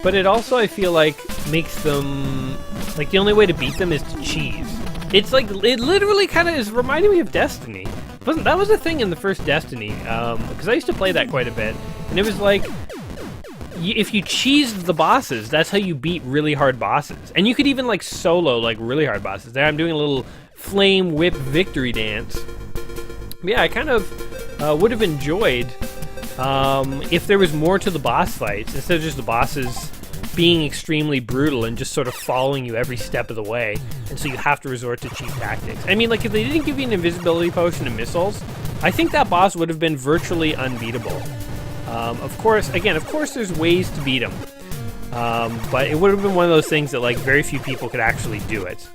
but it also, I feel like, makes them... Like, the only way to beat them is to cheese. It's like, it literally kind of is reminding me of Destiny. That was a thing in the first Destiny, because I used to play that quite a bit, and it was like, if you cheesed the bosses, that's how you beat really hard bosses. And you could even like solo like really hard bosses. There I'm doing a little flame whip victory dance. But yeah, I kind of would have enjoyed if there was more to the boss fights, instead of just the bosses being extremely brutal and just sort of following you every step of the way, and so you have to resort to cheap tactics. I mean, like, if they didn't give you an invisibility potion and missiles, I think that boss would have been virtually unbeatable. Of course, there's ways to beat him, but it would have been one of those things that, like, very few people could actually do it,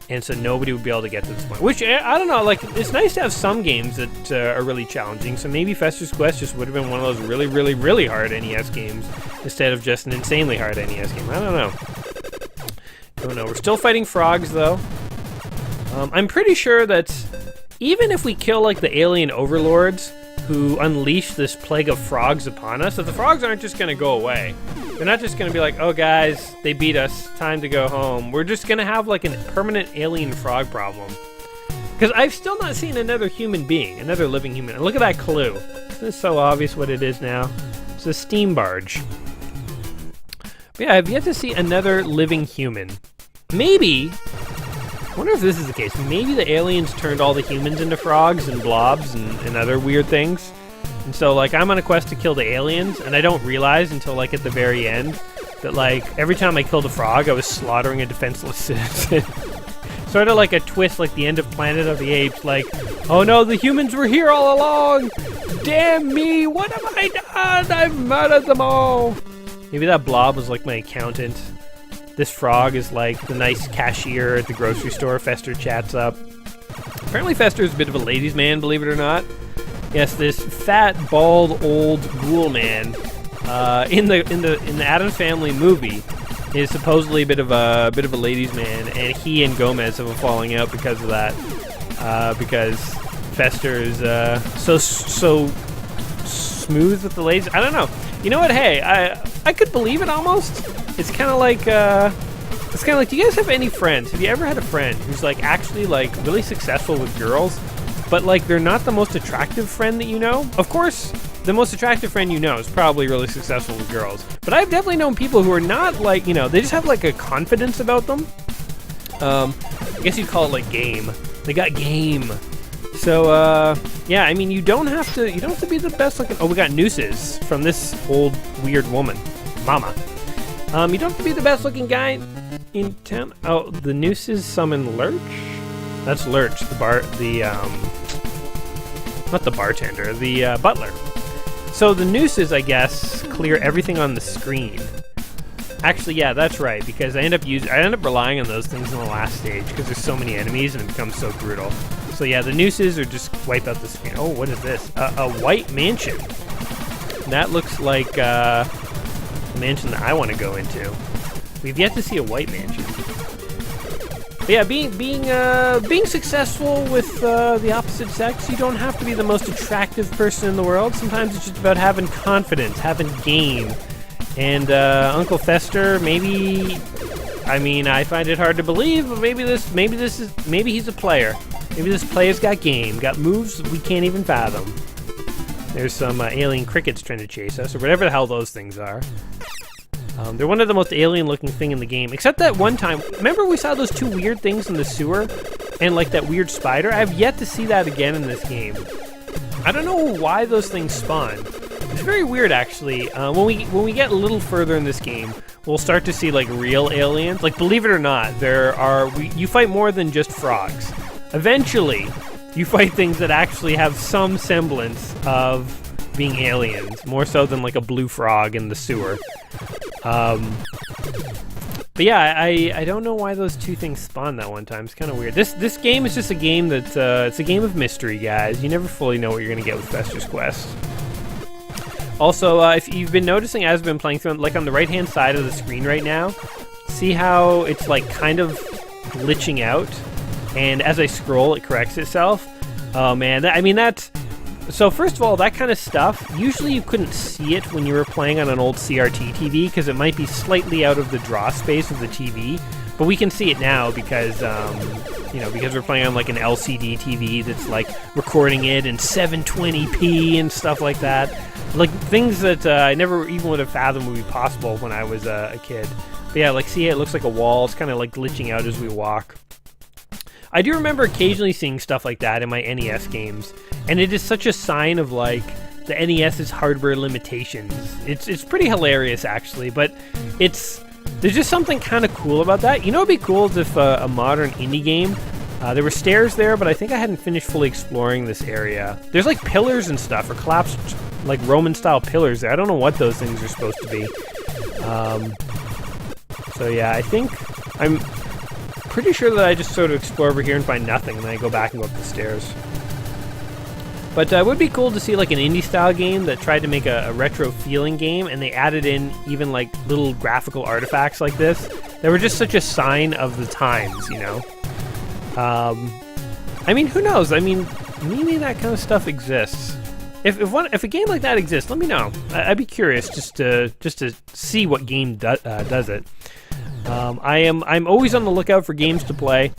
and so nobody would be able to get to this point. Which, I don't know, like, it's nice to have some games that are really challenging, so maybe Fester's Quest just would have been one of those really, really, really hard NES games instead of just an insanely hard NES game. I don't know. We're still fighting frogs, though. I'm pretty sure that even if we kill, like, the alien overlords who unleash this plague of frogs upon us, that the frogs aren't just going to go away. They're not just going to be like, oh, guys, they beat us, time to go home. We're just going to have, like, a permanent alien frog problem. Because I've still not seen another human being, another living human. And look at that clue. Isn't it so obvious what it is now? It's a steam barge. But yeah, I've yet to see another living human. Maybe, I wonder if this is the case. Maybe the aliens turned all the humans into frogs and blobs and other weird things. And so, like, I'm on a quest to kill the aliens, and I don't realize until, like, at the very end that, like, every time I killed a frog, I was slaughtering a defenseless citizen. Sort of like a twist, like the end of Planet of the Apes, like, oh no, the humans were here all along! Damn me, what have I done? I've murdered them all! Maybe that blob was, like, my accountant. This frog is, like, the nice cashier at the grocery store Fester chats up. Apparently Fester is a bit of a ladies' man, believe it or not. Yes, this fat, bald, old ghoul man in the Addams Family movie is supposedly a bit of a ladies' man, and he and Gomez have a falling out because of that. Because Fester is so smooth with the ladies. I don't know. You know what? Hey, I could believe it almost. It's kind of like do you guys have any friends? Have you ever had a friend who's, like, actually, like, really successful with girls, but, like, they're not the most attractive friend that you know? Of course, the most attractive friend you know is probably really successful with girls. But I've definitely known people who are not, like, you know, they just have, like, a confidence about them. I guess you'd call it, like, game. They got game. So, yeah, I mean, you don't have to be the best looking. Oh, we got nooses from this old weird woman, Mama. You don't have to be the best looking guy in town. Oh, the nooses summon Lurch? That's Lurch, not the bartender, the butler. So the nooses, I guess, clear everything on the screen. Actually, yeah, that's right, because I end up relying on those things in the last stage because there's so many enemies and it becomes so brutal. So yeah, the nooses are just wipe out the screen. Oh, what is this? A white mansion. That looks like the mansion that I want to go into. We've yet to see a white mansion. But yeah, being successful with the opposite sex, you don't have to be the most attractive person in the world. Sometimes it's just about having confidence, having game. And Uncle Fester, maybe, I mean, I find it hard to believe, but maybe he's a player. Maybe this player's got game, got moves that we can't even fathom. There's some alien crickets trying to chase us, or whatever the hell those things are. They're one of the most alien-looking thing in the game, except that one time. Remember we saw those two weird things in the sewer, and like that weird spider? I have yet to see that again in this game. I don't know why those things spawn. It's very weird, actually. When we get a little further in this game, we'll start to see like real aliens. Like, believe it or not, you fight more than just frogs. Eventually, you fight things that actually have some semblance of being aliens, more so than like a blue frog in the sewer. But yeah, I don't know why those two things spawned that one time. It's kind of weird. This game is just a game that it's a game of mystery, guys. You never fully know what you're gonna get with Fester's Quest. Also, if you've been noticing as I've been playing through, like on the right-hand side of the screen right now, see how it's like kind of glitching out, and as I scroll, it corrects itself. Oh man, so first of all, that kind of stuff, usually you couldn't see it when you were playing on an old CRT TV because it might be slightly out of the draw space of the TV, but we can see it now because, because we're playing on like an LCD TV that's like recording it in 720p and stuff like that. Like things that I never even would have fathomed would be possible when I was a kid. But yeah, like see, it looks like a wall. It's kind of like glitching out as we walk. I do remember occasionally seeing stuff like that in my NES games, and it is such a sign of like the NES's hardware limitations. It's pretty hilarious actually, but it's There's just something kind of cool about that. You know, it'd be cool if a modern indie game. There were stairs there, but I think I hadn't finished fully exploring this area. There's like pillars and stuff, or collapsed like Roman-style pillars there. I don't know what those things are supposed to be. So yeah, I think I'm pretty sure that I just sort of explore over here and find nothing, and then I go back and go up the stairs. But it would be cool to see like an indie-style game that tried to make a retro-feeling game, and they added in even like little graphical artifacts like this that were just such a sign of the times, you know? I mean, who knows? I mean, maybe that kind of stuff exists. If a game like that exists, let me know. I'd be curious just to see what game does it. I'm always on the lookout for games to play.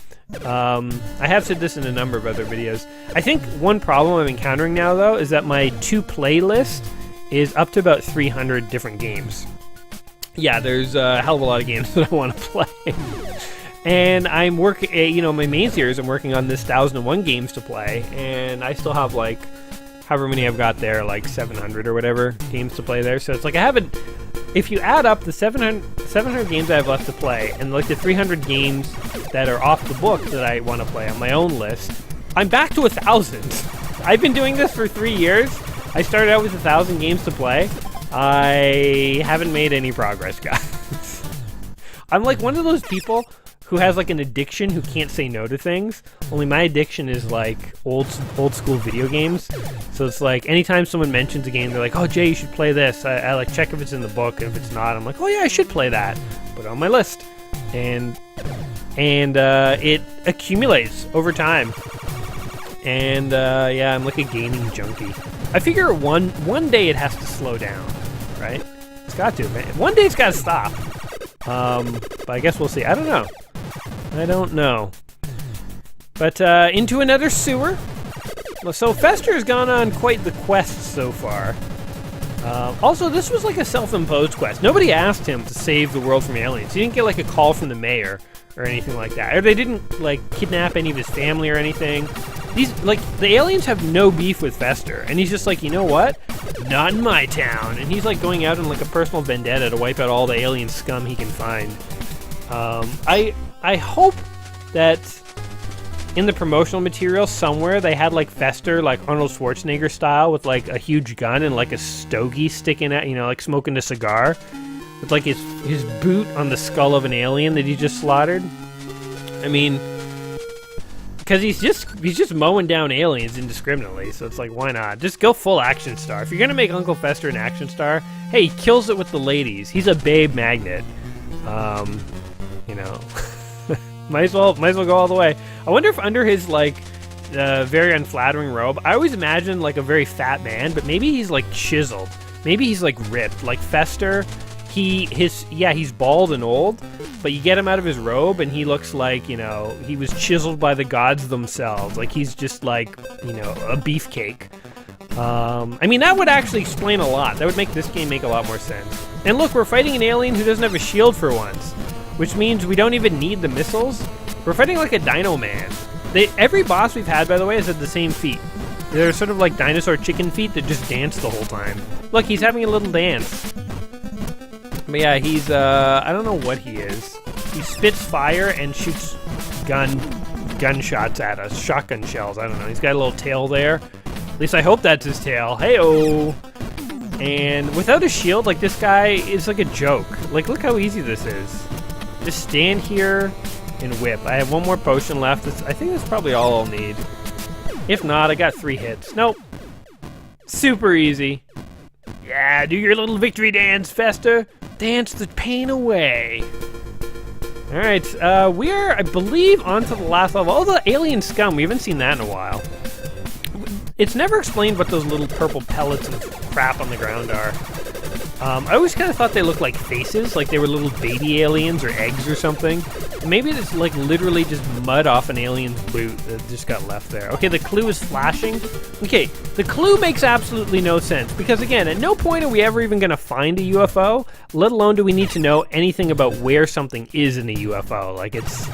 I have said this in a number of other videos. I think one problem I'm encountering now, though, is that my to-play list is up to about 300 different games. Yeah, there's a hell of a lot of games that I want to play. And I'm working, you know, my main series, I'm working on this 1001 games to play, and I still have, like, however many I've got there, like 700 or whatever games to play there. So it's like I haven't, if you add up the 700 games I have left to play, and like the 300 games that are off the book that I want to play on my own list, I'm back to 1,000. I've been doing this for 3 years. I started out with 1,000 games to play. I haven't made any progress, guys. I'm like one of those people who has like an addiction who can't say no to things. Only my addiction is like old school video games. So it's like anytime someone mentions a game, they're like, "Oh, Jay, you should play this." I like check if it's in the book, and if it's not, I'm like, "Oh yeah, I should play that." Put it on my list, and it accumulates over time. And yeah, I'm like a gaming junkie. I figure one day it has to slow down, right? It's got to, man. One day it's got to stop. But I guess we'll see. I don't know. But into another sewer. So Fester has gone on quite the quest so far. Also, this was like a self-imposed quest. Nobody asked him to save the world from aliens. He didn't get like a call from the mayor or anything like that. Or they didn't like kidnap any of his family or anything. The aliens have no beef with Fester, and he's just like, you know what? Not in my town. And he's like going out on like a personal vendetta to wipe out all the alien scum he can find. I hope that in the promotional material somewhere they had like Fester, like Arnold Schwarzenegger style, with like a huge gun and like a stogie sticking out, you know, like smoking a cigar, with like his boot on the skull of an alien that he just slaughtered. I mean, because he's just mowing down aliens indiscriminately, so it's like, why not? Just go full action star. If you're gonna make Uncle Fester an action star, hey, he kills it with the ladies. He's a babe magnet. You know, might as well go all the way. I wonder if under his like very unflattering robe, I always imagine like a very fat man, but maybe he's like chiseled. Maybe he's like ripped, like Fester. He's bald and old, but you get him out of his robe and he looks like, you know, he was chiseled by the gods themselves. Like he's just like, you know, a beefcake. I mean, that would actually explain a lot. That would make this game make a lot more sense. And look, we're fighting an alien who doesn't have a shield for once, which means we don't even need the missiles. We're fighting like a Dino Man. Every boss we've had, by the way, has had the same feet. They're sort of like dinosaur chicken feet that just dance the whole time. Look, he's having a little dance. But yeah, he's, I don't know what he is. He spits fire and shoots gunshots at us. Shotgun shells, I don't know. He's got a little tail there. At least I hope that's his tail. Hey-oh! And without a shield, like, this guy is like a joke. Like, look how easy this is. Just stand here and whip. I have one more potion left. I think that's probably all I'll need. If not, I got 3 hits. Nope. Super easy. Yeah, do your little victory dance, Fester. Dance the pain away. Alright, we are, I believe, on to the last level. Oh, the alien scum. We haven't seen that in a while. It's never explained what those little purple pellets of crap on the ground are. I always kind of thought they looked like faces, like they were little baby aliens or eggs or something. Maybe it's like literally just mud off an alien's boot that just got left there. Okay, the clue is flashing. Okay, the clue makes absolutely no sense because, again, at no point are we ever even going to find a UFO, let alone do we need to know anything about where something is in a UFO. Like, it's,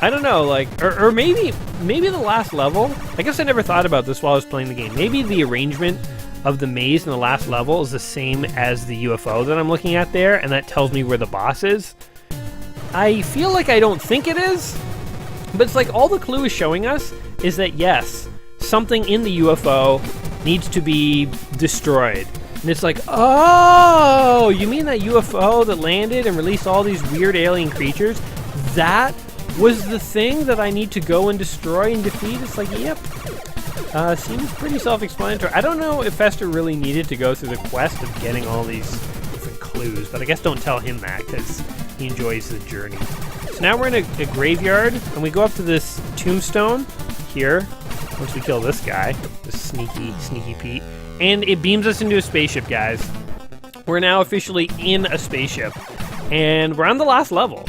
I don't know, like, or maybe the last level, I guess I never thought about this while I was playing the game. Maybe the arrangement of the maze in the last level is the same as the UFO that I'm looking at there, and that tells me where the boss is. I feel like I don't think it is, but it's like all the clue is showing us is that yes, something in the UFO needs to be destroyed. And it's like, oh, you mean that UFO that landed and released all these weird alien creatures? That was the thing that I need to go and destroy and defeat? It's like, yep. Seems pretty self-explanatory. I don't know if Fester really needed to go through the quest of getting all these different clues, but I guess don't tell him that because he enjoys the journey. So now we're in a graveyard, and we go up to this tombstone here, once we kill this guy, this sneaky Pete, and it beams us into a spaceship, guys. We're now officially in a spaceship, and we're on the last level.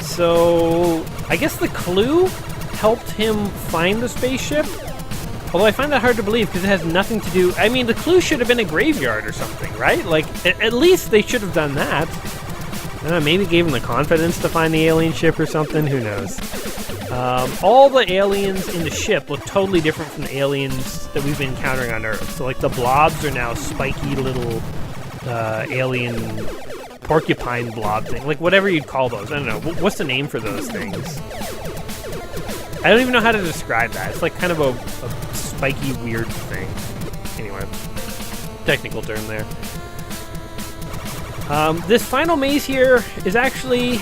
So I guess the clue helped him find the spaceship, although I find that hard to believe because it has nothing to do. I mean, the clue should have been a graveyard or something, right? Like, at least they should have done that. Maybe gave him the confidence to find the alien ship or something, who knows. All the aliens in the ship look totally different from the aliens that we've been encountering on Earth. So, like, the blobs are now spiky little alien porcupine blob thing. Like, whatever you'd call those. I don't know. What's the name for those things? I don't even know how to describe that. It's like kind of a spiky, weird thing. Anyway, technical term there. This final maze here is actually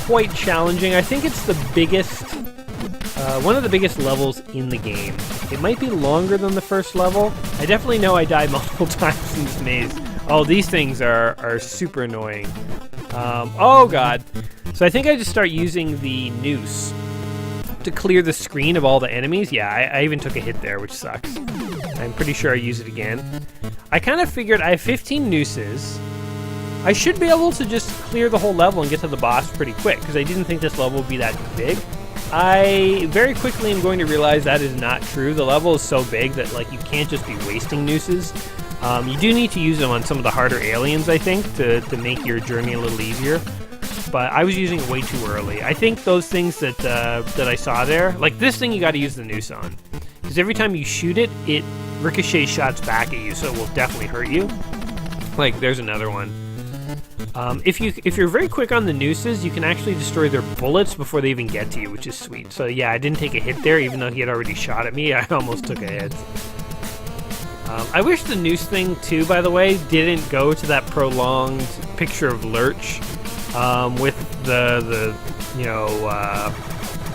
quite challenging. I think it's the biggest, one of the biggest levels in the game. It might be longer than the first level. I definitely know I died multiple times in this maze. Oh, these things are super annoying. Oh god. So I think I just start using the noose to clear the screen of all the enemies. Yeah, I even took a hit there, which sucks. I'm pretty sure I use it again. I kind of figured I have 15 nooses. I should be able to just clear the whole level and get to the boss pretty quick, because I didn't think this level would be that big. I very quickly am going to realize that is not true. The level is so big that like you can't just be wasting nooses. You do need to use them on some of the harder aliens, I think, to make your journey a little easier. But I was using it way too early. I think those things that I saw there, like this thing you got to use the noose on. Because every time you shoot it, it ricochets shots back at you, so it will definitely hurt you. Like, there's another one. If you're very quick on the nooses, you can actually destroy their bullets before they even get to you, which is sweet. So yeah, I didn't take a hit there, even though he had already shot at me. I almost took a hit. I wish the noose thing, too, by the way, didn't go to that prolonged picture of Lurch with the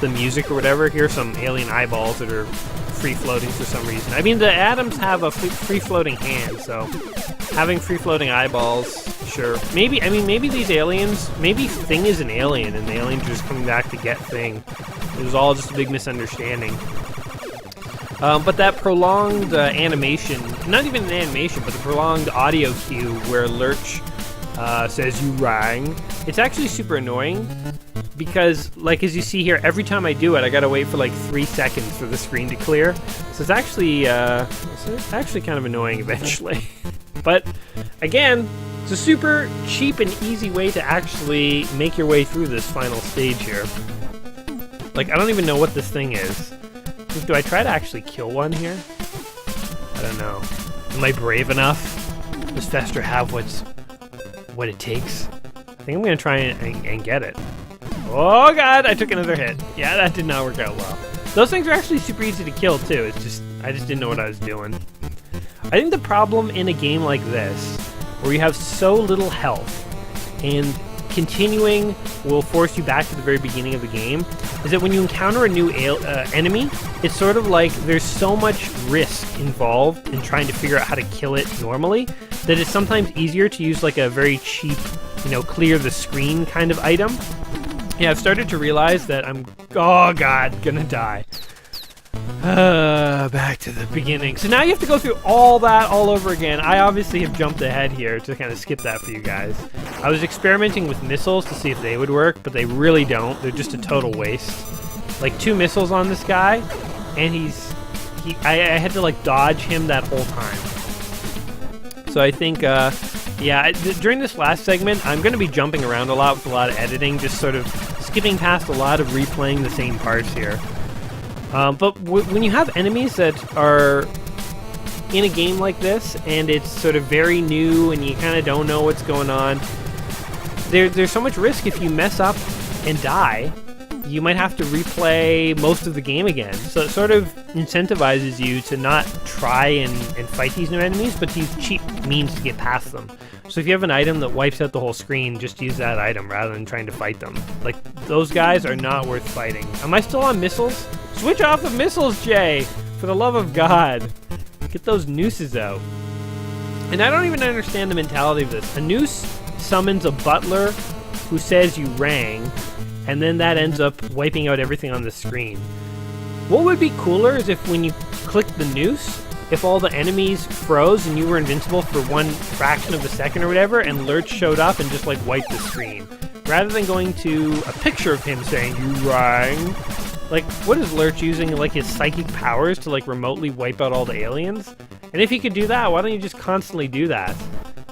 music or whatever. Here's some alien eyeballs that are free-floating for some reason. I mean, the Addams have a free-floating hand, so having free-floating eyeballs, sure. Maybe these aliens, maybe Thing is an alien, and the aliens are just coming back to get Thing. It was all just a big misunderstanding. But that prolonged animation, not even an animation, but the prolonged audio cue where Lurch says you rang, it's actually super annoying because, like, as you see here, every time I do it, I gotta wait for like 3 seconds for the screen to clear. So it's actually kind of annoying eventually. But again, it's a super cheap and easy way to actually make your way through this final stage here. Like, I don't even know what this thing is. Do I try to actually kill one here? I don't know. Am I brave enough? Does Fester have what it takes? I think I'm gonna try and get it. Oh god, I took another hit. Yeah, that did not work out well. Those things are actually super easy to kill too. It's just, I just didn't know what I was doing. I think the problem in a game like this, where you have so little health, and continuing will force you back to the very beginning of the game, is that when you encounter a new enemy, it's sort of like there's so much risk involved in trying to figure out how to kill it normally that it's sometimes easier to use like a very cheap, clear the screen kind of item. Yeah, I've started to realize that I'm, oh god, gonna die. Back to the beginning. So now you have to go through all that all over again. I obviously have jumped ahead here to kind of skip that for you guys. I was experimenting with missiles to see if they would work, but they really don't. They're just a total waste. Like 2 missiles on this guy, and I had to like dodge him that whole time. So I think, yeah, during this last segment, I'm going to be jumping around a lot with a lot of editing, just sort of skipping past a lot of replaying the same parts here. But when you have enemies that are in a game like this, and it's sort of very new, and you kind of don't know what's going on, there's so much risk if you mess up and die. You might have to replay most of the game again. So it sort of incentivizes you to not try and fight these new enemies, but to use cheap means to get past them. So if you have an item that wipes out the whole screen, just use that item rather than trying to fight them. Like, those guys are not worth fighting. Am I still on missiles? Switch off the missiles, Jay! For the love of God. Get those nooses out. And I don't even understand the mentality of this. A noose summons a butler who says you rang, and then that ends up wiping out everything on the screen. What would be cooler is if when you clicked the noose, if all the enemies froze and you were invincible for one fraction of a second or whatever, and Lurch showed up and just like wiped the screen. Rather than going to a picture of him saying, you rang. Like, what is Lurch using, like his psychic powers to like remotely wipe out all the aliens? And if he could do that, why don't you just constantly do that?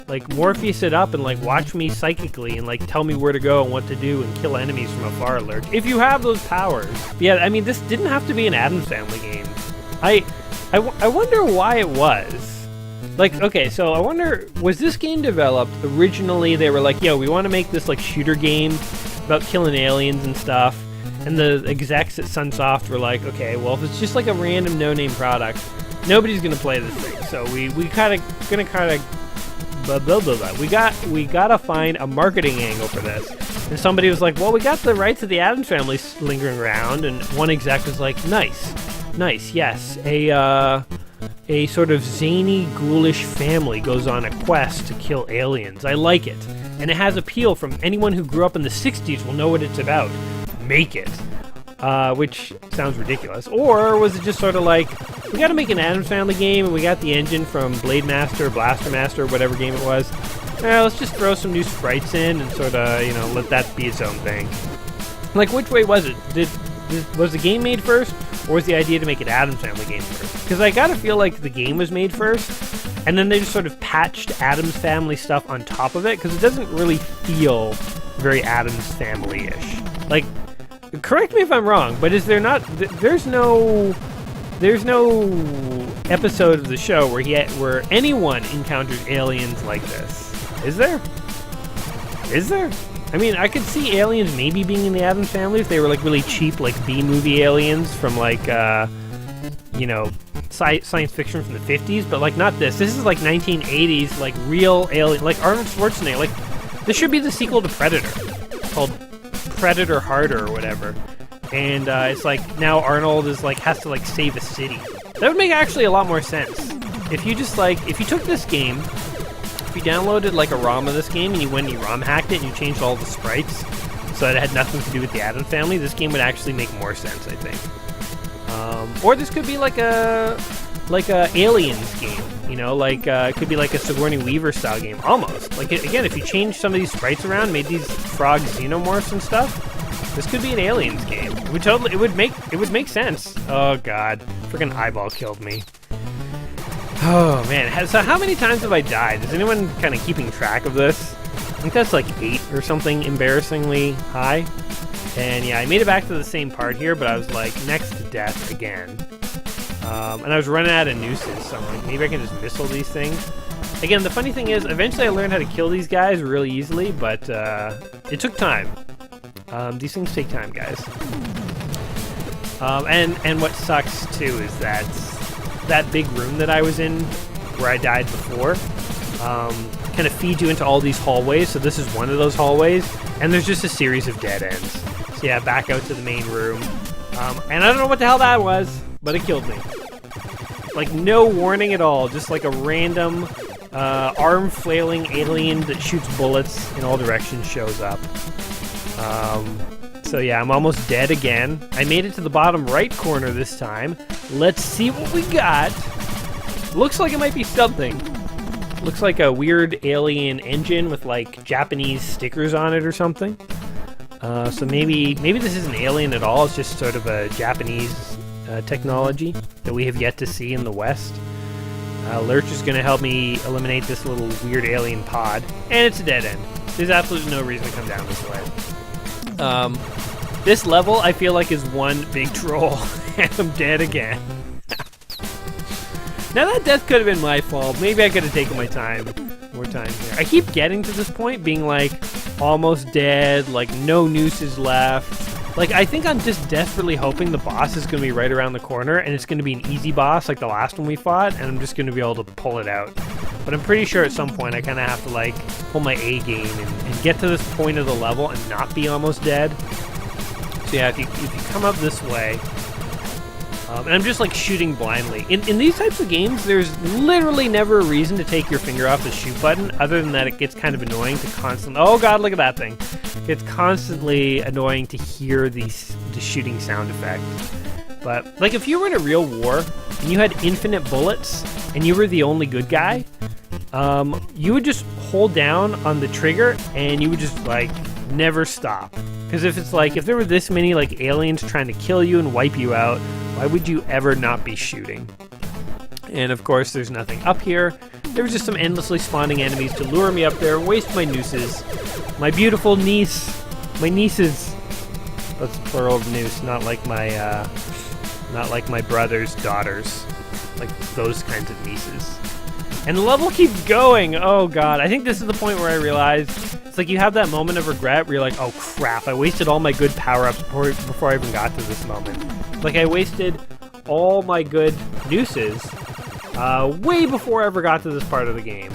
Like, Morpheus it up and like watch me psychically and like tell me where to go and what to do and kill enemies from afar, Lurch. If you have those powers. But yeah, I mean, this didn't have to be an Addams Family game. I wonder why it was. Like, okay, so I wonder, was this game developed originally? They were like, yo, we want to make this like shooter game about killing aliens and stuff. And the execs at Sunsoft were like, okay, well, if it's just like a random no-name product, nobody's gonna play this thing. So we gotta find a marketing angle for this. And somebody was like, well, we got the rights of the Addams Family lingering around, and one exec was like, nice, yes, a sort of zany, ghoulish family goes on a quest to kill aliens. I like it. And it has appeal from anyone who grew up in the 60s will know what it's about. Make it. Which sounds ridiculous. Or was it just sort of like, we gotta make an Addams Family game, and we got the engine from Blade Master, Blaster Master, whatever game it was. Let's just throw some new sprites in and sort of, you know, let that be its own thing. Like, which way was it? Was the game made first, or was the idea to make an Addams Family game first? Because I gotta feel like the game was made first, and then they just sort of patched Addams Family stuff on top of it, because it doesn't really feel very Addams Family-ish. Like, correct me if I'm wrong, but is there not? There's no episode of the show where anyone encounters aliens like this. Is there? Is there? I mean, I could see aliens maybe being in the Addams Family if they were like really cheap, like B-movie aliens from like, you know, science fiction from the 50s, but like not this. This is like 1980s, like real alien, like Arnold Schwarzenegger. Like, this should be the sequel to Predator, called Predator Harder or whatever. And it's like now Arnold is like has to like save a city. That would make actually a lot more sense. If you just like, if you took this game, if you downloaded like a ROM of this game and you went and you ROM hacked it and you changed all the sprites so that it had nothing to do with the Addams Family, this game would actually make more sense, I think. Or this could be like a Aliens game, you know, like it could be like a Sigourney Weaver style game, almost. Like again, if you change some of these sprites around, made these frog xenomorphs and stuff, this could be an Aliens game. It would make sense. Oh god, freaking eyeball killed me. Oh man, so how many times have I died? Is anyone kind of keeping track of this? I think that's like 8 or something embarrassingly high. And yeah, I made it back to the same part here, but I was like next to death again. And I was running out of nooses, so I'm like, maybe I can just missile these things. Again, the funny thing is, eventually I learned how to kill these guys really easily, but it took time. These things take time, guys. And what sucks too is that big room that I was in, where I died before, kind of feeds you into all these hallways. So this is one of those hallways, and there's just a series of dead ends. So yeah, back out to the main room. And I don't know what the hell that was, but it killed me. Like, no warning at all, just like a random arm-flailing alien that shoots bullets in all directions shows up. So yeah, I'm almost dead again. I made it to the bottom right corner this time. Let's see what we got. Looks like it might be something. Looks like a weird alien engine with like Japanese stickers on it or something. So maybe this isn't alien at all. It's just sort of a Japanese technology that we have yet to see in the West. Lurch is going to help me eliminate this little weird alien pod. And it's a dead end. There's absolutely no reason to come down this way. This level, I feel like, is one big troll. And I'm dead again. Now that death could have been my fault. Maybe I could have taken my time. More time here. I keep getting to this point being like, almost dead, like no nooses left. Like, I think I'm just desperately hoping the boss is going to be right around the corner, and it's going to be an easy boss like the last one we fought, and I'm just going to be able to pull it out. But I'm pretty sure at some point I kind of have to, like, pull my A game and get to this point of the level and not be almost dead. So yeah, if you come up this way, and I'm just, like, shooting blindly. In these types of games, there's literally never a reason to take your finger off the shoot button, other than that it gets kind of annoying to constantly... Oh god, look at that thing. It's constantly annoying to hear the shooting sound effect. But, like, if you were in a real war, and you had infinite bullets, and you were the only good guy, you would just hold down on the trigger, and you would just, like, never stop. Because if there were this many, like, aliens trying to kill you and wipe you out, why would you ever not be shooting? And of course, there's nothing up here. There was just some endlessly spawning enemies to lure me up there, waste my nooses. My beautiful niece. My nieces. That's a plural of noose, not like my brother's daughters. Like those kinds of nieces. And the level keeps going. Oh god, I think this is the point where I realized it's like you have that moment of regret where you're like, oh crap, I wasted all my good power-ups before I even got to this moment. Like I wasted all my good nooses way before I ever got to this part of the game.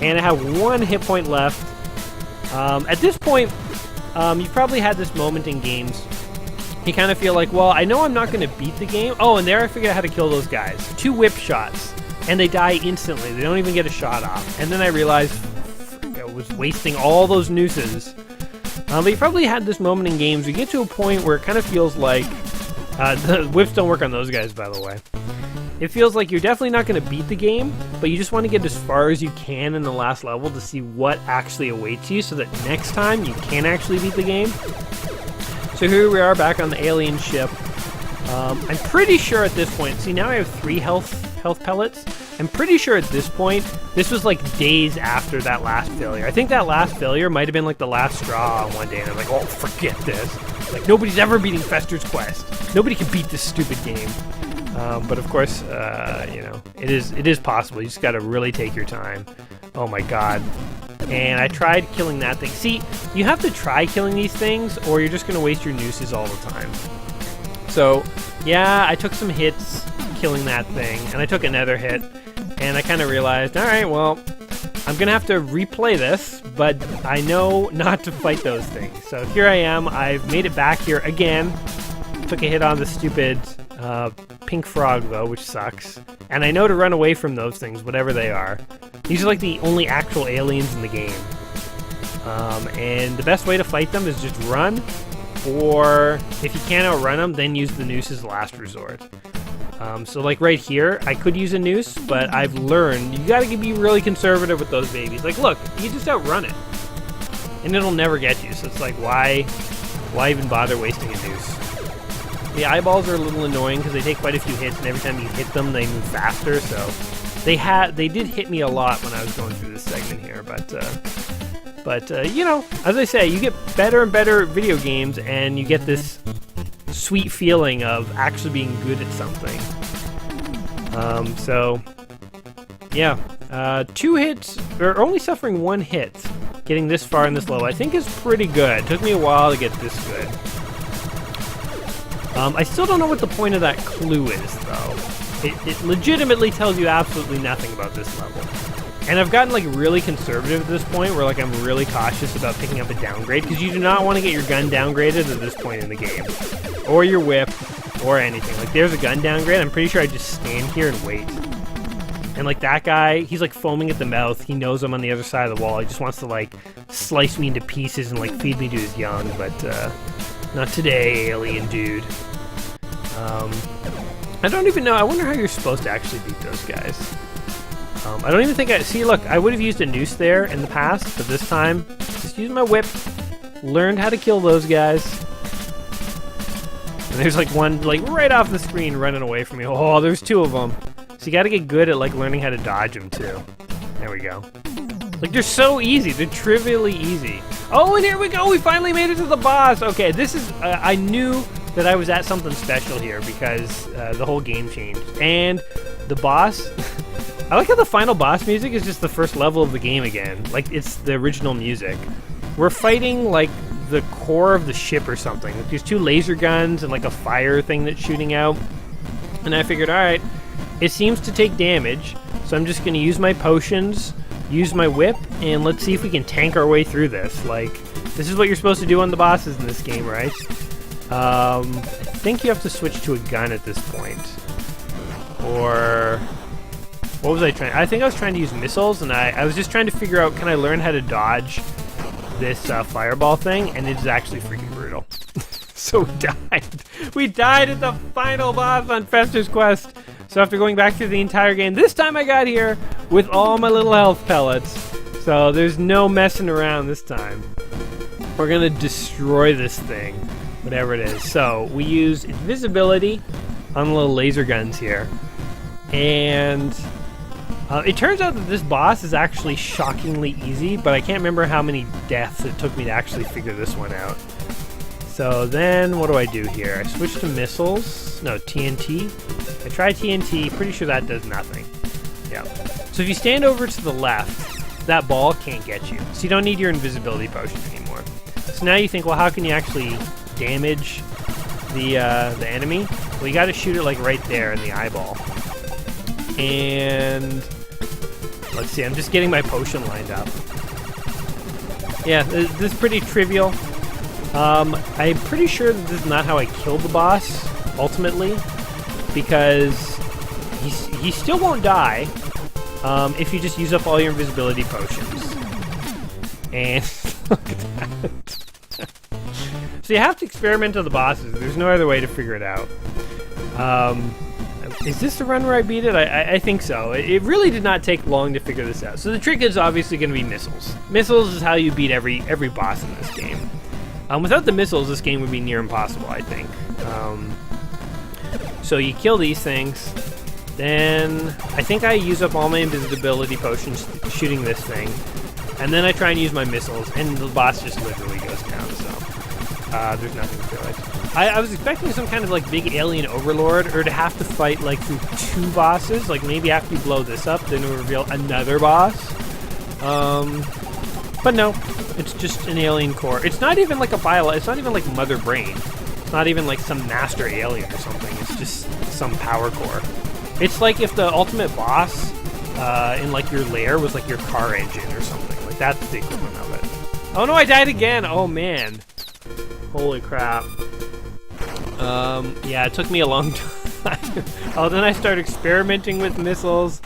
And I have 1 hit point left. At this point, you've probably had this moment in games. You kind of feel like, well, I know I'm not going to beat the game. Oh, and there I figured out how to kill those guys. 2 whip shots. And they die instantly. They don't even get a shot off. And then I realized I was wasting all those nooses. But you probably had this moment in games. You get to a point where it kind of feels like... the whips don't work on those guys, by the way. It feels like you're definitely not going to beat the game, but you just want to get as far as you can in the last level to see what actually awaits you so that next time you can actually beat the game. So here we are back on the alien ship. I'm pretty sure at this point, see now I have 3 health pellets. I'm pretty sure at this point, this was like days after that last failure. I think that last failure might have been like the last straw on one day, and I'm like, oh, forget this. Like, nobody's ever beating Fester's Quest. Nobody can beat this stupid game. But of course, you know, it is possible. You just got to really take your time. Oh my god. And I tried killing that thing. See, you have to try killing these things, or you're just going to waste your nooses all the time. So, yeah, I took some hits killing that thing, and I took another hit, and I kind of realized, alright, well, I'm going to have to replay this, but I know not to fight those things. So here I am. I've made it back here again. Took a hit on the stupid pink frog, though, which sucks. And I know to run away from those things, whatever they are. These are like the only actual aliens in the game. And the best way to fight them is just run, or if you can't outrun them, then use the noose as the last resort. So like right here, I could use a noose, but I've learned you gotta be really conservative with those babies. Like, look, you just outrun it, and it'll never get you. So it's like, why even bother wasting a noose? The eyeballs are a little annoying because they take quite a few hits, and every time you hit them, they move faster. So they did hit me a lot when I was going through this segment here, but you know, as I say, you get better and better at video games, and you get this sweet feeling of actually being good at something. So yeah, 2 hits, or only suffering 1 hit, getting this far in this level, I think is pretty good. It took me a while to get this good. I still don't know what the point of that clue is, though. It legitimately tells you absolutely nothing about this level. And I've gotten like really conservative at this point, where like I'm really cautious about picking up a downgrade, because you do not want to get your gun downgraded at this point in the game. Or your whip, or anything. Like, there's a gun downgrade, I'm pretty sure I just stand here and wait. And like that guy, he's like foaming at the mouth, he knows I'm on the other side of the wall, he just wants to like slice me into pieces and like feed me to his young, but not today, alien dude. I don't even know, I wonder how you're supposed to actually beat those guys. I don't even think see, look, I would have used a noose there in the past, but this time, just use my whip, learned how to kill those guys. And there's like one, like right off the screen running away from me. Oh, there's 2 of them. So you gotta get good at like learning how to dodge them too. There we go. Like, they're so easy, they're trivially easy. Oh, and here we go, we finally made it to the boss. Okay, this is, I knew that I was at something special here, because the whole game changed. And the boss, I like how the final boss music is just the first level of the game again. Like, it's the original music. we're fighting like the core of the ship or something. Like, there's 2 laser guns and like a fire thing that's shooting out. And I figured, all right, it seems to take damage, so I'm just going to use my potions, use my whip, and let's see if we can tank our way through this. Like, this is what you're supposed to do on the bosses in this game, right? I think you have to switch to a gun at this point. Or what was I trying? I think I was trying to use missiles, and I was just trying to figure out, can I learn how to dodge this fireball thing? And it's actually freaking brutal. So we died. We died at the final boss on Fester's Quest. So after going back through the entire game, this time I got here with all my little health pellets. So there's no messing around this time. We're gonna destroy this thing, whatever it is. So we use invisibility on the little laser guns here. And it turns out that this boss is actually shockingly easy, but I can't remember how many deaths it took me to actually figure this one out. So then, what do I do here? I switch to missiles. No, TNT. I try TNT. Pretty sure that does nothing. Yeah. So if you stand over to the left, that ball can't get you. So you don't need your invisibility potion anymore. So now you think, well, how can you actually damage the enemy? Well, you got to shoot it like right there in the eyeball. And let's see. I'm just getting my potion lined up. Yeah, this is pretty trivial. I'm pretty sure that this is not how I killed the boss, ultimately, because he still won't die if you just use up all your invisibility potions. And look at that. So you have to experiment on the bosses. There's no other way to figure it out. Is this the run where I beat it? I think so. It really did not take long to figure this out. So the trick is obviously going to be missiles. Missiles is how you beat every boss in this game. Without the missiles, this game would be near impossible, I think. So you kill these things, then I think I use up all my invisibility potions shooting this thing, and then I try and use my missiles, and the boss just literally goes down, so there's nothing to it. I was expecting some kind of like big alien overlord, or to have to fight like through 2 bosses, like maybe after you blow this up, then it will reveal another boss. But no, it's just an alien core. It's not even like it's not even like Mother Brain. It's not even like some master alien or something. It's just some power core. It's like if the ultimate boss in like your lair was like your car engine or something. Like that's the equivalent of it. Oh no, I died again. Oh man. Holy crap. Yeah, it took me a long time. Oh, then I started experimenting with missiles.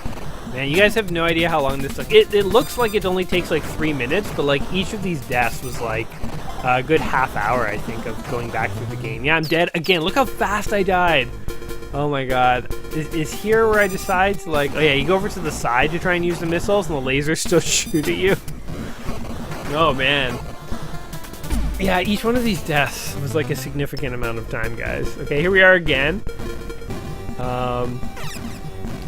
Man, you guys have no idea how long this took. It looks like it only takes like 3 minutes, but like each of these deaths was like a good half hour, I think, of going back through the game. Yeah, I'm dead again. Look how fast I died. Oh my god. Is here where I decide to like, oh yeah, you go over to the side to try and use the missiles and the lasers still shoot at you. Oh man. Yeah, each one of these deaths was like a significant amount of time, guys. Okay, here we are again.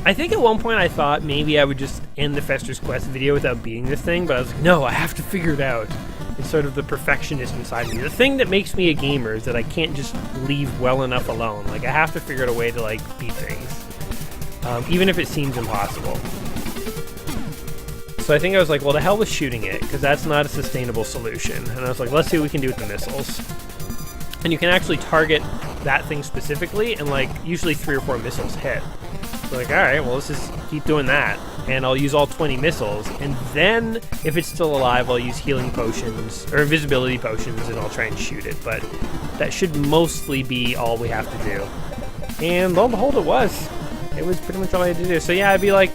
I think at one point I thought maybe I would just end the Fester's Quest video without beating this thing, but I was like, no, I have to figure it out. It's sort of the perfectionist inside me. The thing that makes me a gamer is that I can't just leave well enough alone. Like, I have to figure out a way to, like, beat things. Even if it seems impossible. So I think I was like, well, the hell with shooting it, because that's not a sustainable solution. And I was like, let's see what we can do with the missiles. And you can actually target that thing specifically, and, like, usually 3 or 4 missiles hit. So like, alright, well, let's just keep doing that. And I'll use all 20 missiles, and then, if it's still alive, I'll use healing potions, or invisibility potions, and I'll try and shoot it. But that should mostly be all we have to do. And lo and behold, it was. It was pretty much all I had to do. So yeah, I'd be like,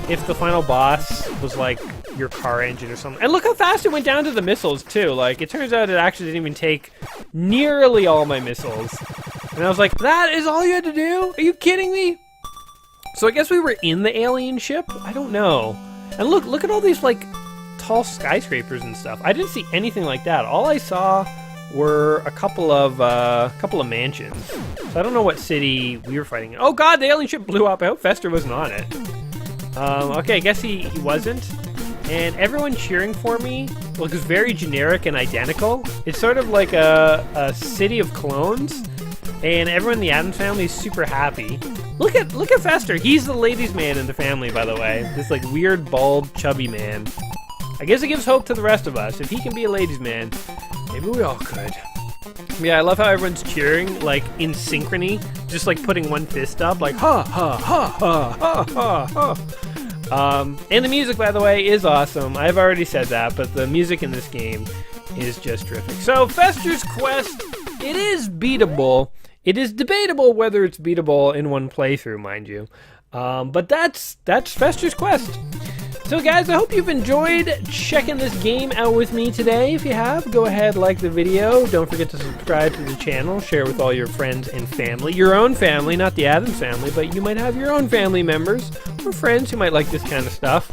if the final boss was like your car engine or something. And look how fast it went down to the missiles, too. Like, it turns out it actually didn't even take nearly all my missiles. And I was like, that is all you had to do? Are you kidding me? So I guess we were in the alien ship? I don't know. And look at all these, like, tall skyscrapers and stuff. I didn't see anything like that. All I saw were a couple of mansions. So I don't know what city we were fighting in. Oh god, the alien ship blew up. I hope Fester wasn't on it. Okay, I guess he wasn't. And everyone cheering for me was very generic and identical. It's sort of like a city of clones. And everyone in the Addams family is super happy. Look at Fester. He's the ladies' man in the family, by the way. This like weird, bald, chubby man. I guess it gives hope to the rest of us. If he can be a ladies' man, maybe we all could. Yeah, I love how everyone's cheering, like, in synchrony, just, like, putting one fist up, like, ha, ha, ha, ha, ha, ha, ha. And the music, by the way, is awesome. I've already said that, but the music in this game is just terrific. So, Fester's Quest, it is beatable. It is debatable whether it's beatable in one playthrough, mind you. But that's Fester's Quest. So guys, I hope you've enjoyed checking this game out with me today. If you have, go ahead, like the video. Don't forget to subscribe to the channel. Share with all your friends and family. Your own family, not the Addams family, but you might have your own family members or friends who might like this kind of stuff.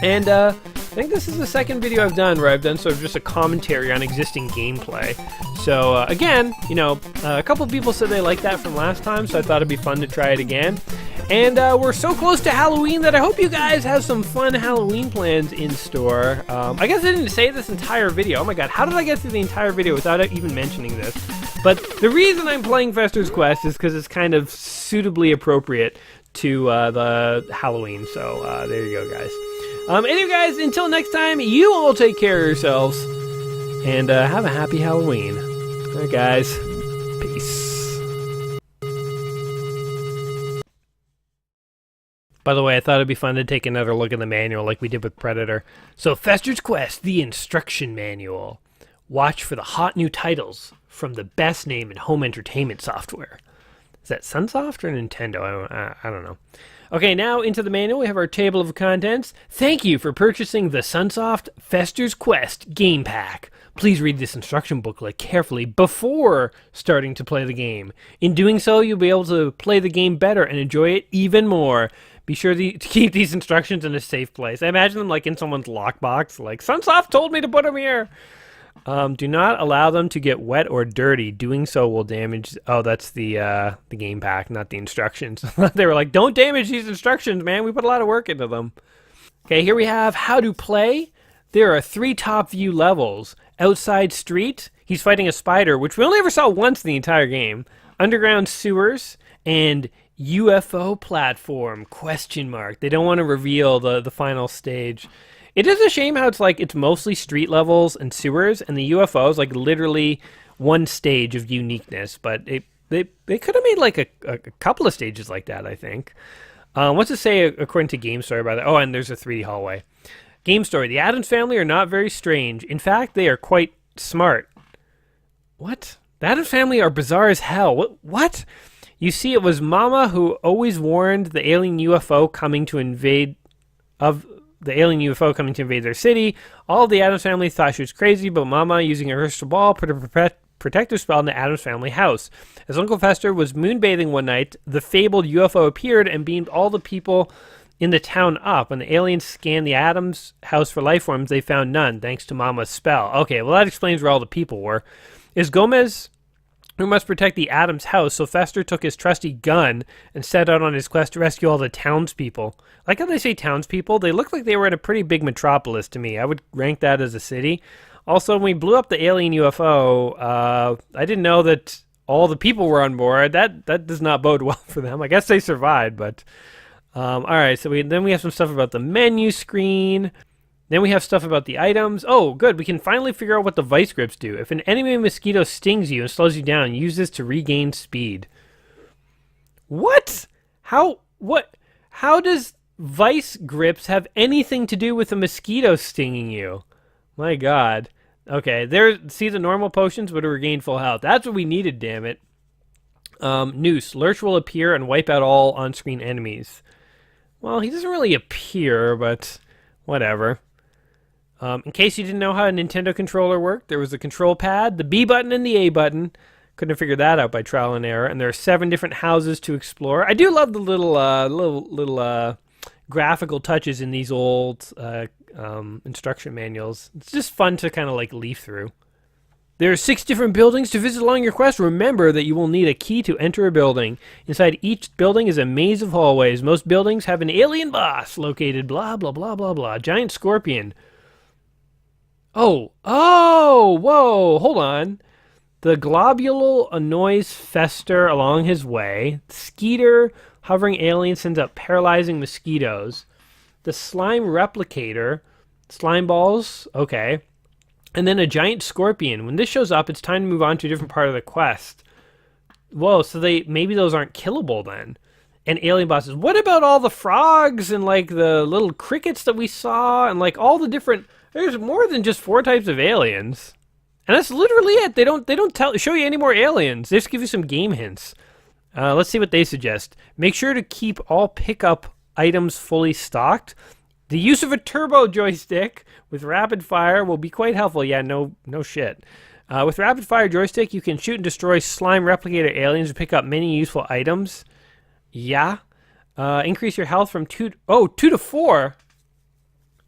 And I think this is the second video I've done where I've done sort of just a commentary on existing gameplay. So again, you know, a couple people said they liked that from last time, so I thought it'd be fun to try it again. And we're so close to Halloween that I hope you guys have some fun Halloween plans in store. I guess I didn't say this entire video. Oh my god, how did I get through the entire video without even mentioning this? But the reason I'm playing Fester's Quest is because it's kind of suitably appropriate to the Halloween. So there you go, guys. Anyway, guys, until next time, you all take care of yourselves. And have a happy Halloween. All right, guys. Peace. By the way, I thought it'd be fun to take another look at the manual like we did with Predator. So, Fester's Quest, the instruction manual. Watch for the hot new titles from the best name in home entertainment software. Is that Sunsoft or Nintendo? I don't know. Okay, now into the manual. We have our table of contents. Thank you for purchasing the Sunsoft Fester's Quest game pack. Please read this instruction booklet carefully before starting to play the game. In doing so, you'll be able to play the game better and enjoy it even more. Be sure to keep these instructions in a safe place. I imagine them like in someone's lockbox, like, Sunsoft told me to put them here. Do not allow them to get wet or dirty. Doing so will damage... Oh, that's the game pack, not the instructions. They were like, don't damage these instructions, man. We put a lot of work into them. Okay, here we have how to play. There are 3 top view levels. Outside street, he's fighting a spider, which we only ever saw once in the entire game. Underground sewers, and UFO platform, question mark. They don't want to reveal the final stage. It is a shame how it's mostly street levels and sewers, and the UFO is like literally one stage of uniqueness, but they could have made like a couple of stages like that, I think. What's it say according to Game Story, by the way? Oh, and there's a 3D hallway. Game Story. The Addams family are not very strange. In fact, they are quite smart. What? The Addams family are bizarre as hell. What? You see, it was Mama who always warned the alien UFO coming to invade their city. All of the Addams family thought she was crazy, but Mama, using her crystal ball, put a protective spell in the Addams family house. As Uncle Fester was moonbathing one night, the fabled UFO appeared and beamed all the people in the town up. When the aliens scanned the Addams house for life forms, they found none, thanks to Mama's spell. Okay, well that explains where all the people were. Is Gomez who must protect the Addams house, so Fester took his trusty gun and set out on his quest to rescue all the townspeople. Like how they say townspeople, they look like they were in a pretty big metropolis to me. I would rank that as a city. Also, when we blew up the alien UFO, I didn't know that all the people were on board. That does not bode well for them. I guess they survived, but... Alright, so then we have some stuff about the menu screen. Then we have stuff about the items. Oh, good. We can finally figure out what the vice grips do. If an enemy mosquito stings you and slows you down, use this to regain speed. What? How does vice grips have anything to do with a mosquito stinging you? My god. Okay, see the normal potions would have regained full health. That's what we needed, damn it. Noose. Lurch will appear and wipe out all on-screen enemies. Well, he doesn't really appear, but whatever. In case you didn't know how a Nintendo controller worked, there was the control pad, the B button, and the A button. Couldn't have figured that out by trial and error. And there are 7 different houses to explore. I do love the little graphical touches in these old instruction manuals. It's just fun to kind of like leaf through. There are 6 different buildings to visit along your quest. Remember that you will need a key to enter a building. Inside each building is a maze of hallways. Most buildings have an alien boss located blah, blah, blah, blah, blah. Giant scorpion. Oh, whoa, hold on. The globule annoys Fester along his way. Skeeter, hovering alien, sends out paralyzing mosquitoes. The slime replicator Slime balls, okay. And then a giant scorpion. When this shows up, it's time to move on to a different part of the quest. Whoa, so maybe those aren't killable then. And alien bosses. What about all the frogs and like the little crickets that we saw and like all the different? There's more than just 4 types of aliens, and that's literally it. They don't show you any more aliens. They just give you some game hints. Let's see what they suggest. Make sure to keep all pickup items fully stocked. The use of a turbo joystick with rapid fire will be quite helpful. Yeah, no shit. With rapid fire joystick, you can shoot and destroy slime replicator aliens and pick up many useful items. Yeah. Increase your health from 2 to 4.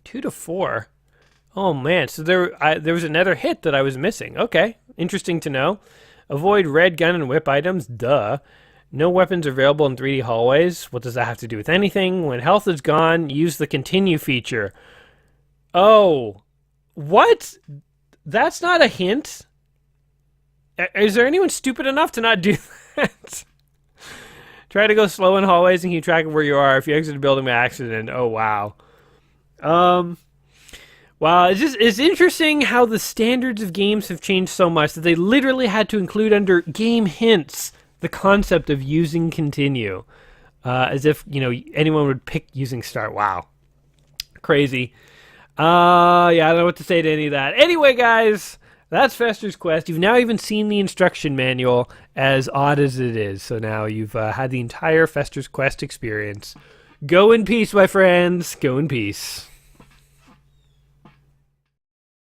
2 to 4. Oh man, so there was another hit that I was missing. Okay, interesting to know. Avoid red gun and whip items. Duh. No weapons available in 3D hallways. What does that have to do with anything? When health is gone, use the continue feature. Oh, what? That's not a hint. Is there anyone stupid enough to not do that? Try to go slow in hallways and keep track of where you are if you exit a building by accident. Oh, wow. Wow, it's interesting how the standards of games have changed so much that they literally had to include under game hints the concept of using continue. As if, anyone would pick using start. Wow. Crazy. Yeah, I don't know what to say to any of that. Anyway, guys, that's Fester's Quest. You've now even seen the instruction manual, as odd as it is. So now you've had the entire Fester's Quest experience. Go in peace, my friends. Go in peace.